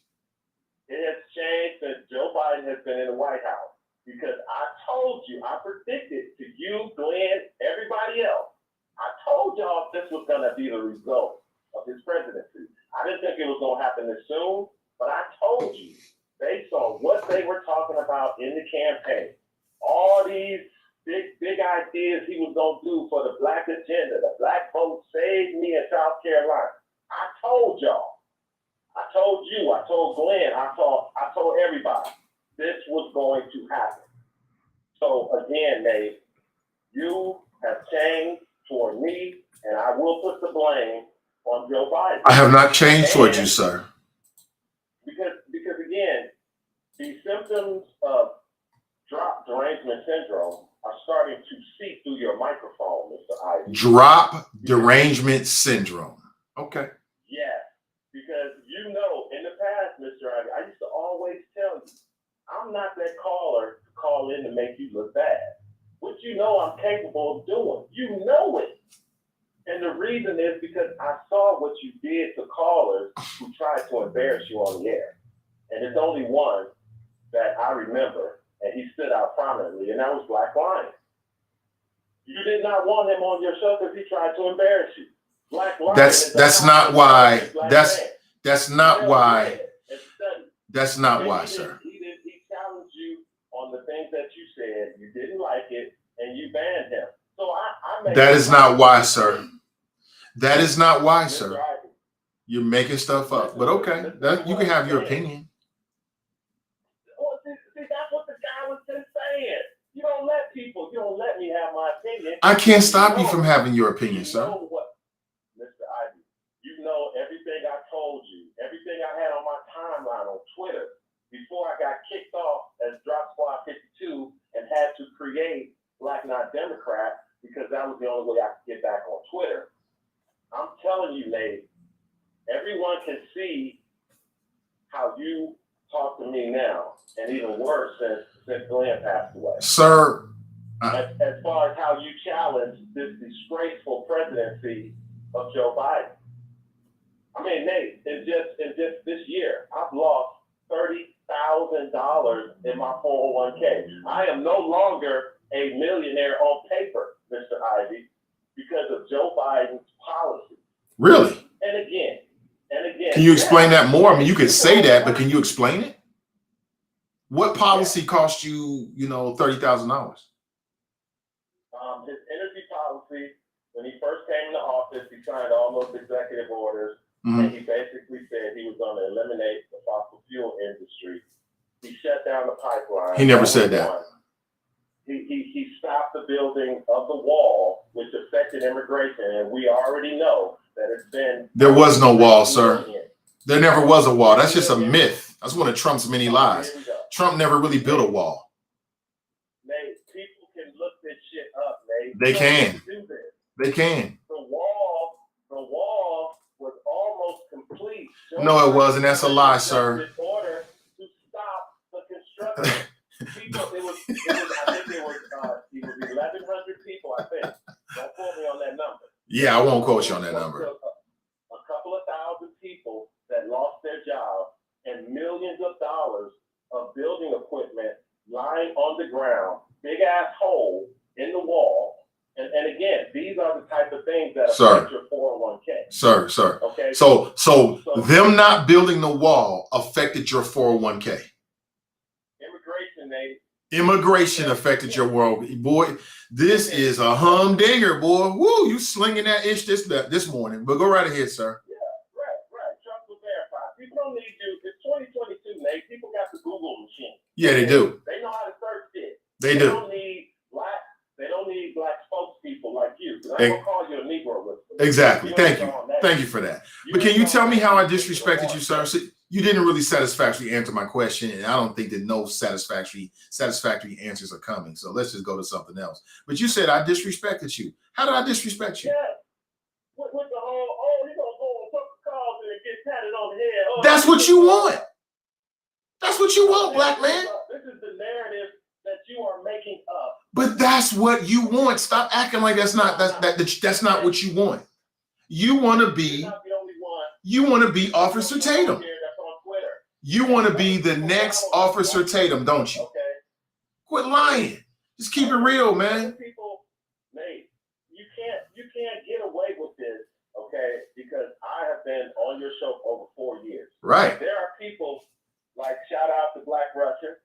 It has changed since Joe Biden has been in the White House. Because I told you, I predicted to you, Glenn, everybody else. I told y'all this was going to be the result of his presidency. I didn't think it was going to happen this soon, but I told you, based on what they were talking about in the campaign, all these big ideas he was going to do for the black agenda, the black vote saved me in South Carolina. I told y'all. I told you. I told Glenn. I told everybody. This was going to happen. So again, Nate, you have changed toward me, and I will put the blame on Joe Biden. I have not changed toward you, sir. Because again, the symptoms of drop derangement syndrome are starting to seep through your microphone, Mr. Ivey. Drop derangement syndrome. Okay. Yes, because in the past, Mr. Ivey, I used to always tell you, I'm not that caller to call in to make you look bad. Which I'm capable of doing. You know it. And the reason is because I saw what you did to callers who tried to embarrass you on the air. And there's only one that I remember, and he stood out prominently, and that was Black Lion. You did not want him on your show because he tried to embarrass you. Black Lion. That's not why. That's not why. That's not why, sir. He challenged you on the things that you said. You didn't like it, and you banned him. So I made that is not why, sir. That is not why, sir. You're making stuff up. But okay, you can have your opinion. Well, see, that's what the guy was just saying. You don't let me have my opinion. I can't stop you from having your opinion, sir. Mr. Ivey, everything I told you, everything I had on my timeline on Twitter before I got kicked off as Drop Squad 52 and had to create Black Not Democrat because that was the only way I could get back on Twitter. I'm telling you, Nate, everyone can see how you talk to me now, and even worse since Glenn passed away. Sir, as far as how you challenge this disgraceful presidency of Joe Biden. I mean, Nate, in just this year, I've lost $30,000 in my 401k. I am no longer a millionaire on paper, Mr. Ivey, because of Joe Biden's policy. Really? And again. Can you explain that more? I mean, you could say that, but can you explain it? What policy cost you, $30,000? His energy policy, when he first came into office, he signed all those executive orders, and he basically said he was going to eliminate the fossil fuel industry. He shut down the pipeline. He never said that. He stopped the building of the wall, which affected immigration, and we already know that it's been. There was no wall, sir. There never was a wall. That's just a myth. That's one of Trump's many lies. Trump never really built a wall. Nate, people can look this shit up, Nate. They can. Do this. They can. The wall was almost complete. No, it wasn't. That's a lie, sir. In order to stop the construction. People, I think it was 1,100 people, I think. Don't quote me on that number. Yeah, I won't quote you on that number. A couple of thousand people that lost their job and millions of dollars of building equipment lying on the ground, big ass hole in the wall. And again, these are the type of things that affect your 401k. Sir. Okay. So them not building the wall affected your 401k. Immigration affected your world. Boy, this is a humdinger, boy. Woo, you slinging that ish this morning. But go right ahead, sir. Yeah, right. Trump will verify. People don't need you. It's 2022, Nate. People got the Google machine. Yeah, they do. They know how to search it. They do. They don't need black spokespeople like you. I'm gonna call you a Negro listener. Exactly. Thank you for that. But can you tell me how I disrespected you, sir? So you didn't really satisfactorily answer my question, and I don't think that no satisfactory answers are coming. So let's just go to something else. But you said I disrespected you. How did I disrespect you? Yeah. With the whole, you're gonna go on Tucker Carlson and get patted on the head. That's what you want. That's what you want, black man. This is the narrative that you are making up. But that's what you want. Stop acting like that's not what you want. You want to be Officer Tatum. You want to be the next Officer Tatum, don't you? Okay. Quit lying. Just keep it real, man. People, Nate, you can't get away with this, okay? Because I have been on your show for over 4 years. Right. There are people like, shout out to Black Russia,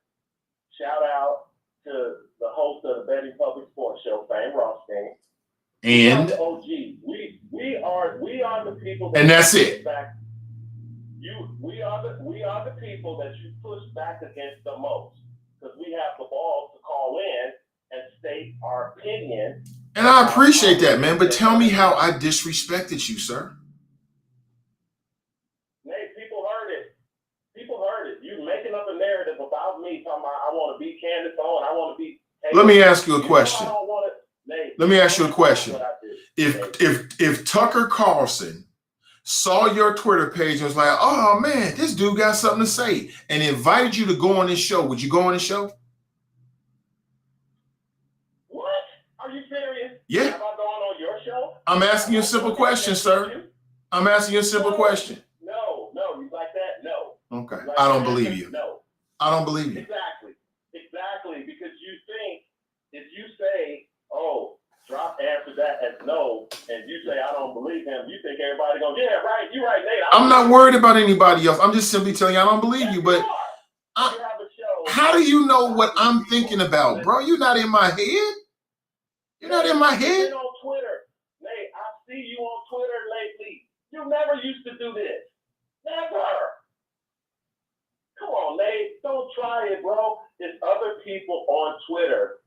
shout out to the host of the Betting Public Sports Show, Fame Rothstein. And the OG. We are the people that and that's it. We are the people that you push back against the most, because we have the balls to call in and state our opinion. And I appreciate that, man. But tell me how I disrespected you, sir. Nate, people heard it. You making up a narrative about me, talking about I want to be Candace Owen, I want to be. Let me ask you a question. Nate, Let me ask you a question. If Tucker Carlson saw your Twitter page and was like, oh man, this dude got something to say, and invited you to go on his show, would you go on his show? What? Are you serious? Yeah. Am I going on your show? I'm asking you a simple question, sir. I'm asking you a simple question. No, you like that? No. Okay. Like I don't that? believe you. No. I don't believe you. Exactly. Because you think if you say, oh, Drop answered that as no, and you say I don't believe him, you think everybody gonna, yeah, right, you right, Nate. I'm not worried about anybody else. I'm just simply telling you I don't believe you. But how do you know what I'm thinking about, bro? You're not in my head. You're not in my head. On Twitter, Nate, I see you on Twitter lately. You never used to do this. Never. Come on, Nate. Don't try it, bro. There's other people on Twitter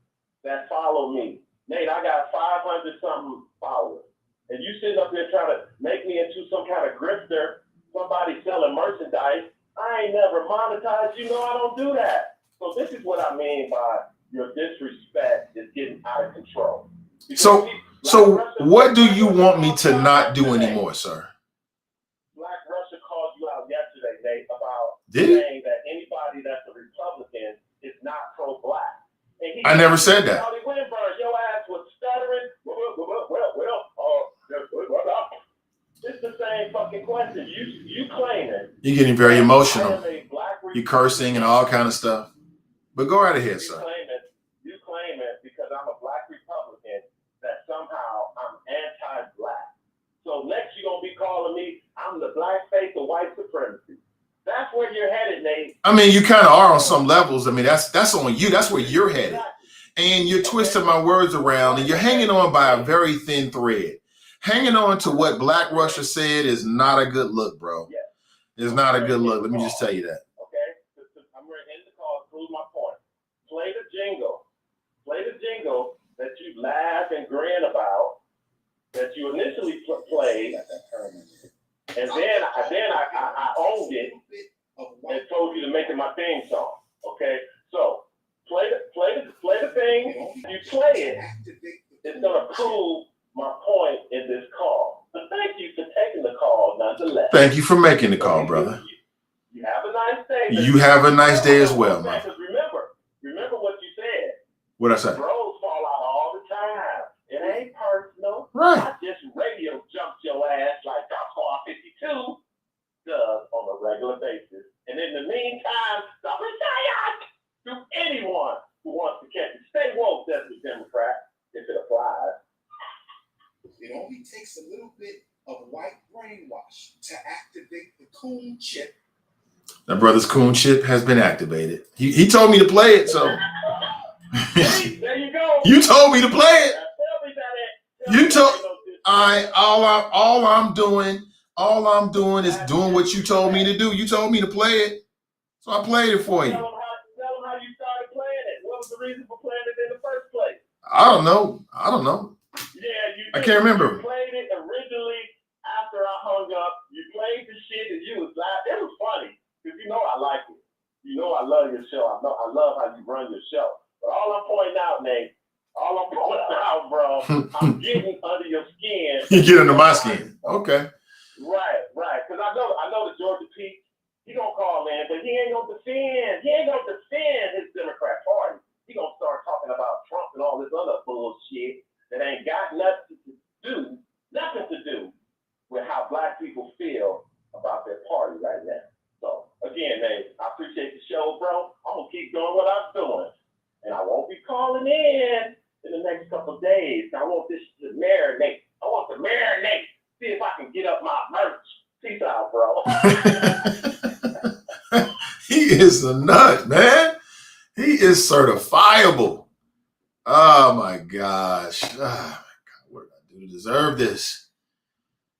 that follow me. Nate, I got 500 something followers. And you sitting up there trying to make me into some kind of grifter, somebody selling merchandise. I ain't never monetized. You know I don't do that. So this is what I mean by your disrespect is getting out of control. So what do you want me to not do anymore, sir? Black Russia called you out yesterday, Nate, about Did saying that anybody that's a Republican is not pro-black. I never said that. Your ass was stuttering. It's the same fucking question. You claiming. You're getting very emotional. You're cursing and all kind of stuff. But go right ahead, sir. You claim it because I'm a black Republican that somehow I'm anti-black. So next you're going to be calling me, I'm the black face of white supremacy. That's where you're headed, Nate. I mean, you kind of are on some levels. I mean, that's on you. That's where you're headed. And you're twisting my words around, and you're hanging on by a very thin thread. Hanging on to what Black Russia said is not a good look, bro. It's not a good look. Let me just tell you that. Okay? I'm ready to end the call. Prove my point. Play the jingle. Play the jingle that you laugh and grin about, that you initially played, and then I owned it and told you to make it my theme song. Okay, so play the thing. You play it. It's gonna prove my point in this call. But thank you for taking the call, nonetheless. Thank you for making the call, brother. You have a nice day. You have a nice day as well, man. Remember what you said. What I say? Bros fall out all the time. It ain't personal. Right. I just radio jumped your ass like Car 52 does on a regular basis. And in the meantime, I'm retired to anyone who wants to catch it. Stay woke, that's the Democrat, if it applies. It only takes a little bit of white brainwash to activate the coon chip. My brother's coon chip has been activated. He told me to play it, so. There you go. You told me to play it. Tell me that. You told. All I'm doing is doing what you told me to do. You told me to play it, so I played it for you. Tell them how you started playing it. What was the reason for playing it in the first place? I don't know. Yeah, you did. I can't remember. You played it originally after I hung up. You played the shit and you was live. It was funny because you know I like it. You know I love your show. I love how you run your show. But all I'm pointing out, Nate, bro, I'm getting under your skin. You get under my skin. Okay. Right. Because I know the Georgia Pete, he gonna call in, but he ain't gonna defend. He ain't gonna defend his Democrat Party. He gonna start talking about Trump and all this other bullshit that ain't got nothing to do with how Black people feel about their party right now. So again, Nate, I appreciate the show, bro. I'm gonna keep doing what I'm doing, and I won't be calling in the next couple of days. I want this to marinate. I want to marinate. See if I can get up my merch. Peace out, bro. He is a nut, man. He is certifiable. Oh my gosh. Oh my God, what did I do to deserve this?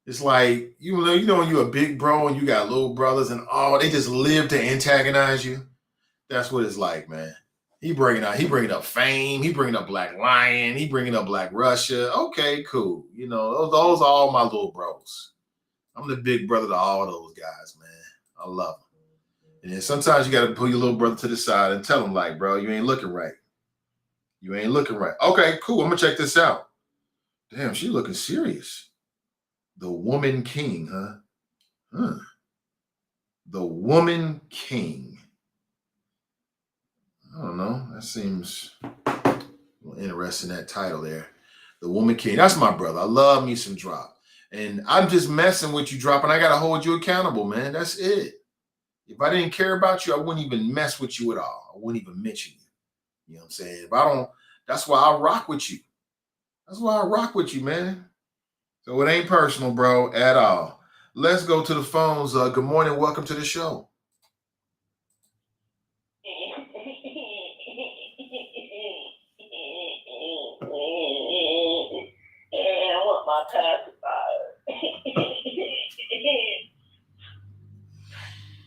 It's like, you know when you're a big bro and you got little brothers and they just live to antagonize you. That's what it's like, man. He bringing up Fame. He bringing up Black Lion. He bringing up Black Russia. Okay, cool. You know, those are all my little bros. I'm the big brother to all those guys, man. I love them. And then sometimes you got to pull your little brother to the side and tell him, like, bro, you ain't looking right. You ain't looking right. Okay, cool. I'm going to check this out. Damn, she looking serious. The Woman King, huh? The Woman King. I don't know. That seems interesting, that title there. The Woman King. That's my brother. I love me some Drop. And I'm just messing with you, Drop, and I got to hold you accountable, man. That's it. If I didn't care about you, I wouldn't even mess with you at all. I wouldn't even mention you. You know what I'm saying? If I don't, that's why I rock with you. That's why I rock with you, man. So it ain't personal, bro, at all. Let's go to the phones. Good morning. Welcome to the show. I want my pacifier.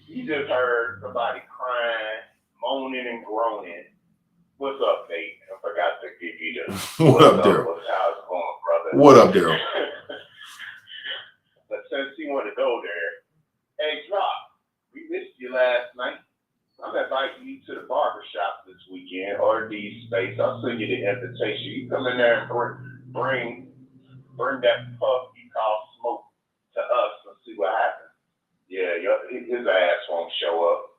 You just heard somebody crying, moaning, and groaning. What's up, Nate? I forgot to give you the. What up, Daryl? How's it going, brother? What up, Daryl? But since you want to go there, hey, Drop, we missed you last night. I'm inviting you to the barbershop this weekend, RD Space. I'll send you the invitation. You come in there and bring that puff you call smoke to us and see what happens. Yeah, his ass won't show up.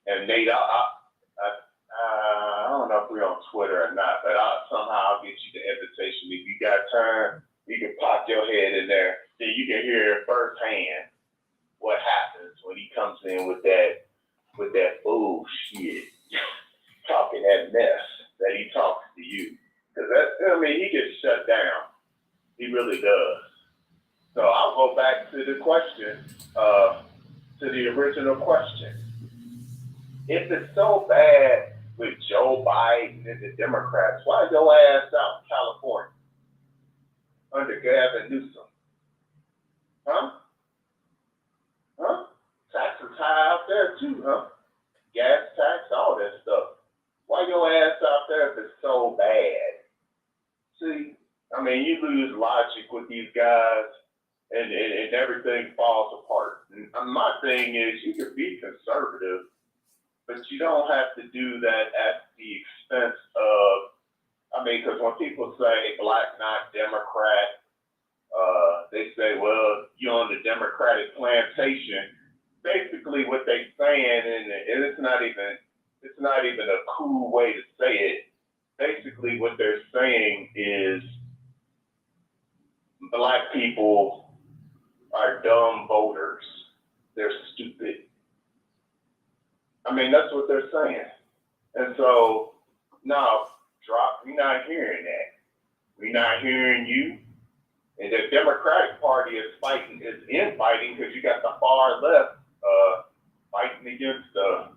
And Nate, I don't know if we're on Twitter or not, but I'll get you the invitation. If you got time, you can pop your head in there, then you can hear firsthand what happens when he comes in with that bullshit, talking that mess that he talks to you. Because he gets shut down. He really does. So I'll go back to the question. to the original question. If it's so bad with Joe Biden and the Democrats, why your ass out in California under Gavin Newsom? Huh? Huh? Taxes high out there too, huh? Gas tax, all that stuff. Why your ass out there if it's so bad? See, I mean, you lose logic with these guys and everything falls apart. And my thing is you can be conservative, but you don't have to do that at the expense of, I mean, because when people say black, not Democrat, they say, well, you're on the Democratic plantation. Basically what they're saying, and it's not even a cool way to say it. Basically what they're saying is black people are dumb voters. They're stupid. I mean, that's what they're saying. And so, no, we're not hearing that. We're not hearing you. And the Democratic Party is infighting because you got the far left fighting against the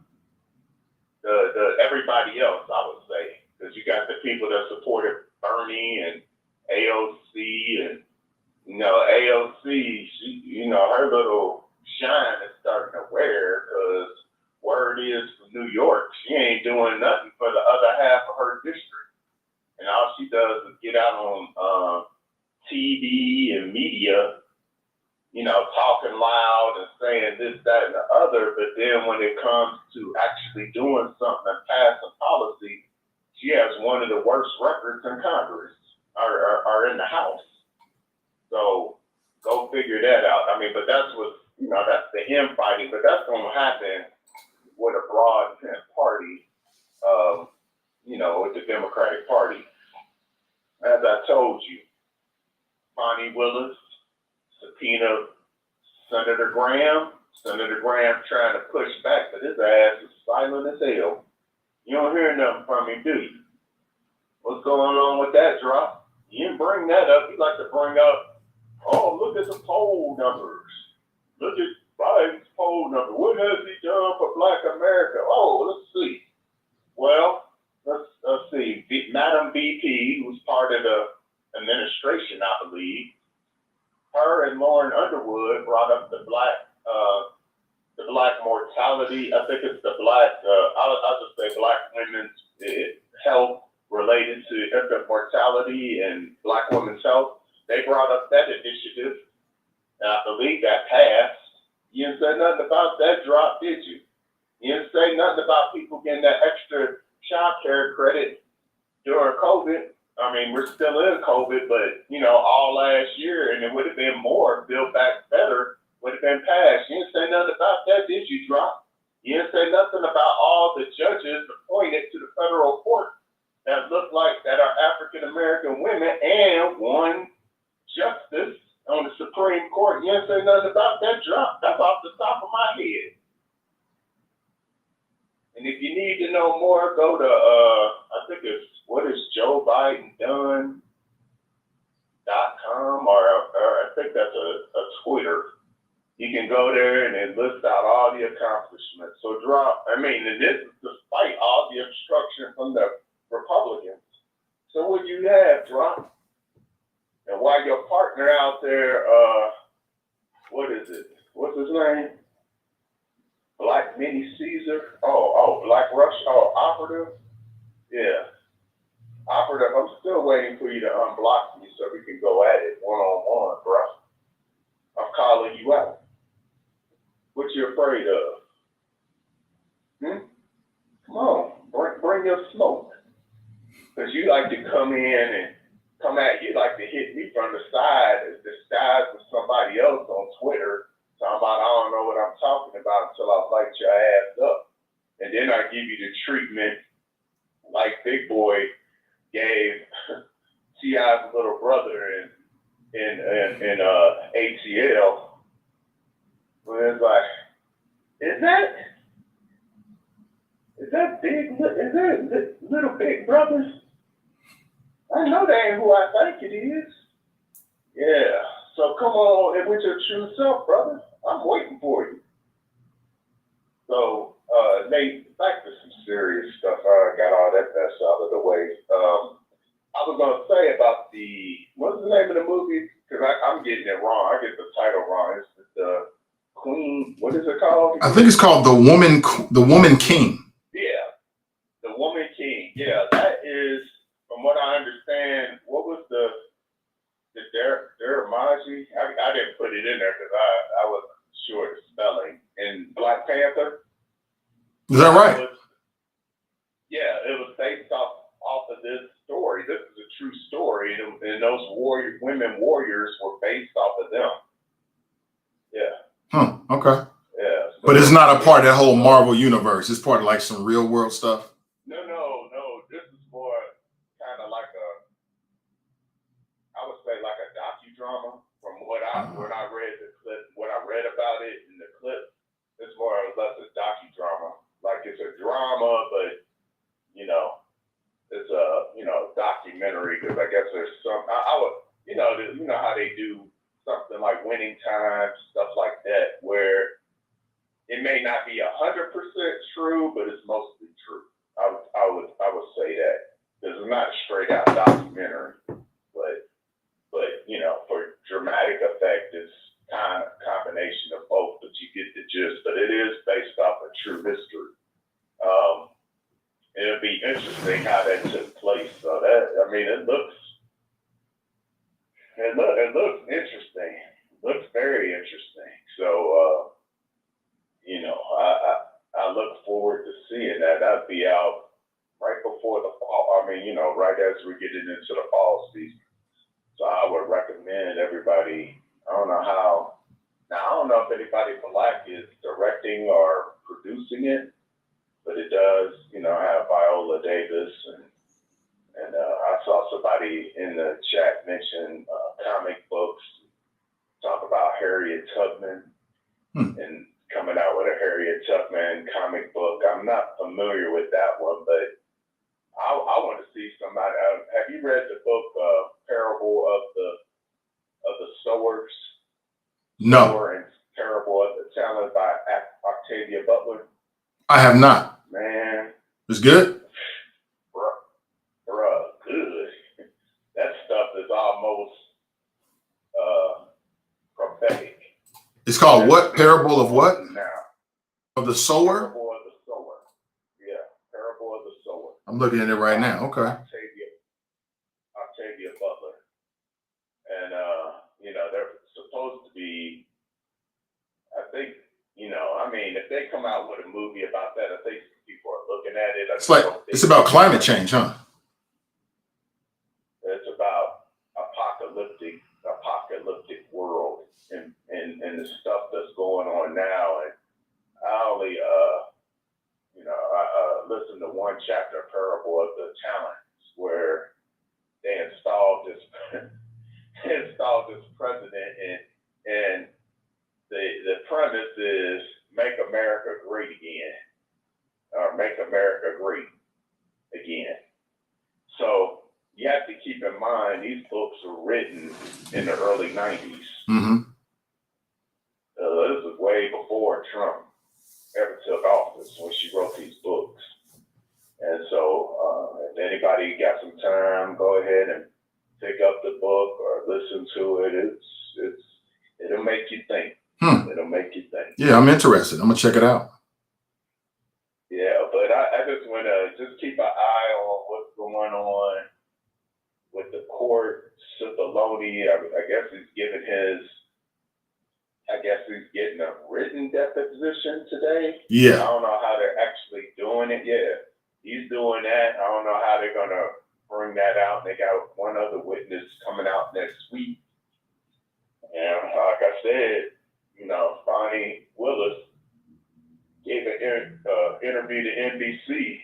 everybody else, I would say. Because you got the people that supported Bernie and AOC and, AOC, she, her little shine is starting to wear because word is from New York, she ain't doing nothing for the other half of her district. And all she does is get out on TV and media, talking loud and saying this, that, and the other. But then when it comes to actually doing something and passing policy, she has one of the worst records in Congress or in the House. So go figure that out. I mean, but that's what, that's the infighting, but that's going to happen with a broad party, with the Democratic Party. As I told you, Bonnie Willis subpoenaed Senator Graham. Senator Graham trying to push back, but his ass is silent as hell. You don't hear nothing from him, do you? What's going on with that drop? You didn't bring that up. You like to bring up, oh, look at the poll numbers. Look at Biden's poll number. What has he done for Black America? Oh, let's see. Well, let's see. Madam VP, who's part of the administration, I believe, her and Lauren Underwood brought up the black mortality. I think it's the black. I'll just say black women's health related to infant mortality and black women's health. They brought up that initiative, and I believe that passed. You didn't say nothing about that drop, did you? You didn't say nothing about people getting that extra child care credit during COVID. I mean, we're still in COVID, but, all last year, and it would have been more, Build Back Better would have been passed. You didn't say nothing about that, did you, Drop? You didn't say nothing about all the judges appointed to the federal court that look like that are African-American women and one justice on the Supreme Court. You didn't say nothing about that, Drop. That's off the top of my head. And if you need to know more, go to, I think it's, what is Joe Biden done.com, or I think that's a Twitter. You can go there and it lists out all the accomplishments. So and this is despite all the obstruction from the Republicans. So what you have, Drop? And while your partner out there, what is it? What's his name? Black Mini Caesar? Black Rush? Operative? Yeah. Operative, I'm still waiting for you to unblock me so we can go at it one-on-one, bro. I'm calling you out. What you afraid of? Come on, bring your smoke. Because you like to come in and you like to hit me from the side as disguised with somebody else on Twitter. Talking about, I don't know what I'm talking about until I light your ass up. And then I give you the treatment like Big Boy gave T.I.'s little brother in ATL. Where it's like, is that little Big Brother? I know that ain't who I think it is. Yeah. So come on and with your true self, brother. I'm waiting for you. Nate, back to some serious stuff. I got all that mess out of the way. I was gonna say about what's the name of the movie? Because I'm getting it wrong. I get the title wrong. It's the Queen. What is it called? I think it's called The Woman King. Yeah, The Woman King. Yeah, that is, from what I understand, what was the Deramaji? I didn't put it in there because I wasn't sure the spelling. In Black Panther. Is that right? It was based off of this story. This is a true story, and those women warriors were based off of them. Yeah. Okay. Yeah. So, but it's not a part of that whole Marvel universe. It's part of like some real world stuff. No. This is more kind of like I would say like a docudrama. From what I read the clip, what I read about it in the clip, it's more or less a docudrama. Like it's a drama, but it's a documentary, because I guess there's some I would you know how they do something like Winning Time, stuff like that, where it may not be 100% true, but it's mostly true. I would say that, because it's not a straight out documentary, but for dramatic effect, it's kind of a combination of both, but you get the gist. But it is based off of true history. It'll be interesting how that took place. So it looks interesting. It looks very interesting. So I look forward to seeing that. That'll be out right before the fall. Right as we're getting into the fall season. So I would recommend everybody. I don't know if anybody black is directing or producing it, but it does, have Viola Davis, and I saw somebody in the chat mention comic books, talk about Harriet Tubman, and coming out with a Harriet Tubman comic book. I'm not familiar with that one, but I want to see somebody. Have you read the book Parable of the Sowers? No. Sower and Parable of the Talent by Octavia Butler. I have not. Man, It's good? Bruh, good. That stuff is almost prophetic. It's called what? Parable of what? Now. Of the sower? Parable of the Sower. Yeah, Parable of the Sower. I'm looking at it right now. Okay. Octavia Butler. And, they're supposed to be, I think, if they come out with a movie about that, I think people are looking at it. It's about climate change, huh? It's about apocalyptic world and the stuff that's going on now. And I only, I listened to one chapter of Parable of the Talents, where they installed this president, and the premise is make America great again, or make America great again. So you have to keep in mind, these books were written in the early 90s. Mm-hmm. This was way before Trump ever took office, when she wrote these books. And so if anybody got some time, go ahead and pick up the book or listen to it. It'll make you think. It'll make you think. Yeah, I'm interested. I'm gonna check it out. Yeah, but I just want to just keep an eye on what's going on with the court. Cipollone, I guess he's getting a written deposition today. Yeah. I don't know how they're actually doing it yet. He's doing that. I don't know how they're gonna bring that out. They got one other witness coming out next week. And like I said, Bonnie Willis gave an interview to NBC.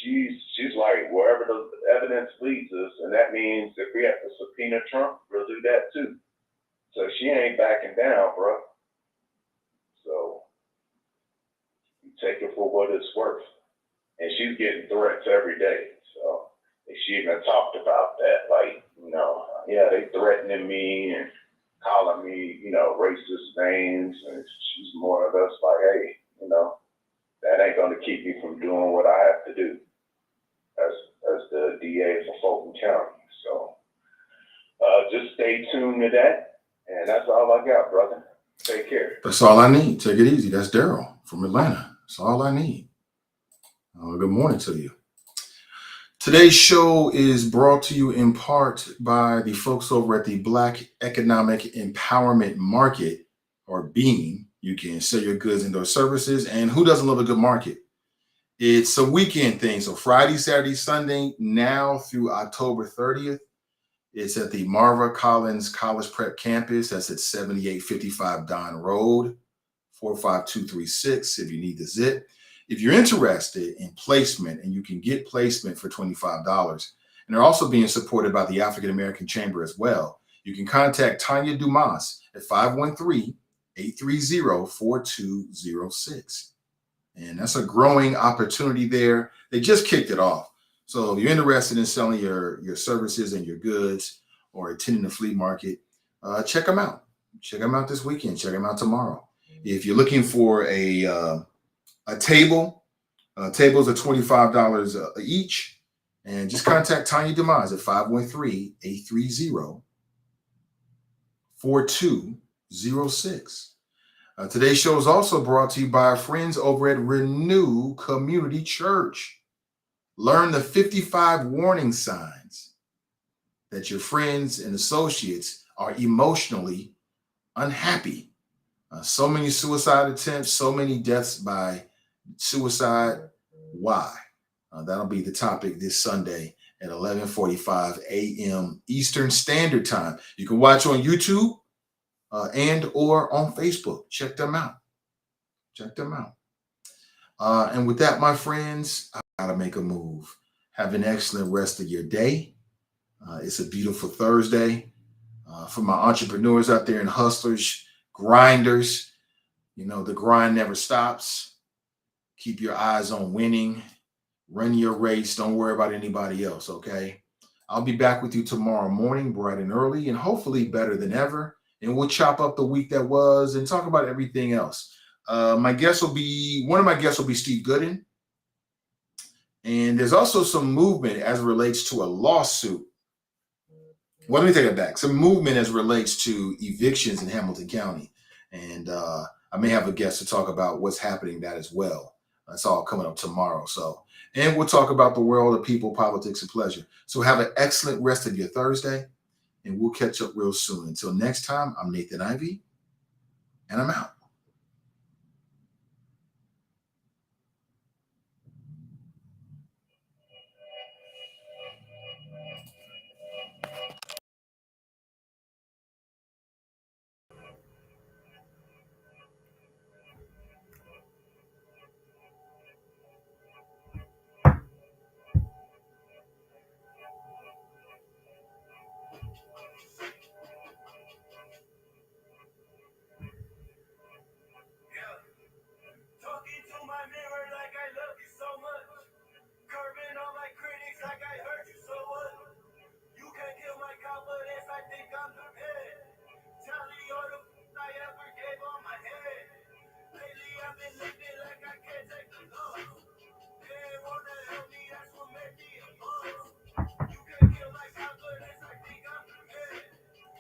She's like, wherever the evidence leads us, and that means if we have to subpoena Trump, we'll do that too. So she ain't backing down, bro. So you take it for what it's worth. And she's getting threats every day. So she even talked about that, like, they threatening me and calling me, racist names. And she's more or less like, hey, that ain't gonna going to keep me from doing what I have to do as the DA for Fulton County. So just stay tuned to that. And that's all I got, brother. Take care. That's all I need. Take it easy. That's Daryl from Atlanta. That's all I need. Good morning to you. Today's show is brought to you in part by the folks over at the Black Economic Empowerment Market, or BEAM. You can sell your goods and those services. And who doesn't love a good market? It's a weekend thing. So Friday, Saturday, Sunday, now through October 30th. It's at the Marva Collins College Prep Campus. That's at 7855 Don Road, 45236 if you need the zip. If you're interested in placement, and you can get placement for $25, and they're also being supported by the African American Chamber as well, you can contact Tanya Dumas at 513-830-4206. And that's a growing opportunity there. They just kicked it off. So if you're interested in selling your services and your goods, or attending the flea market, check them out. Check them out this weekend. Check them out tomorrow. If you're looking for a table, tables are $25 each, and just contact Tanya Demise at 513-830-4206. Today's show is also brought to you by our friends over at Renew Community Church. Learn the 55 warning signs that your friends and associates are emotionally unhappy. So many suicide attempts, so many deaths by suicide. Why? That'll be the topic this Sunday at 11:45 a.m. Eastern Standard Time. You can watch on YouTube and or on Facebook. Check them out. Check them out. And with that, my friends, I gotta make a move. Have an excellent rest of your day. It's a beautiful Thursday. For my entrepreneurs out there and hustlers, grinders, the grind never stops. Keep your eyes on winning. Run your race. Don't worry about anybody else, okay? I'll be back with you tomorrow morning, bright and early, and hopefully better than ever. And we'll chop up the week that was and talk about everything else. One of my guests will be Steve Gooden. And there's also some movement as it relates to a lawsuit. Well, let me take it back. Some movement as it relates to evictions in Hamilton County. And I may have a guest to talk about what's happening that as well. That's all coming up tomorrow. And we'll talk about the world of people, politics, and pleasure. So have an excellent rest of your Thursday, and we'll catch up real soon. Until next time, I'm Nathan Ivey, and I'm out.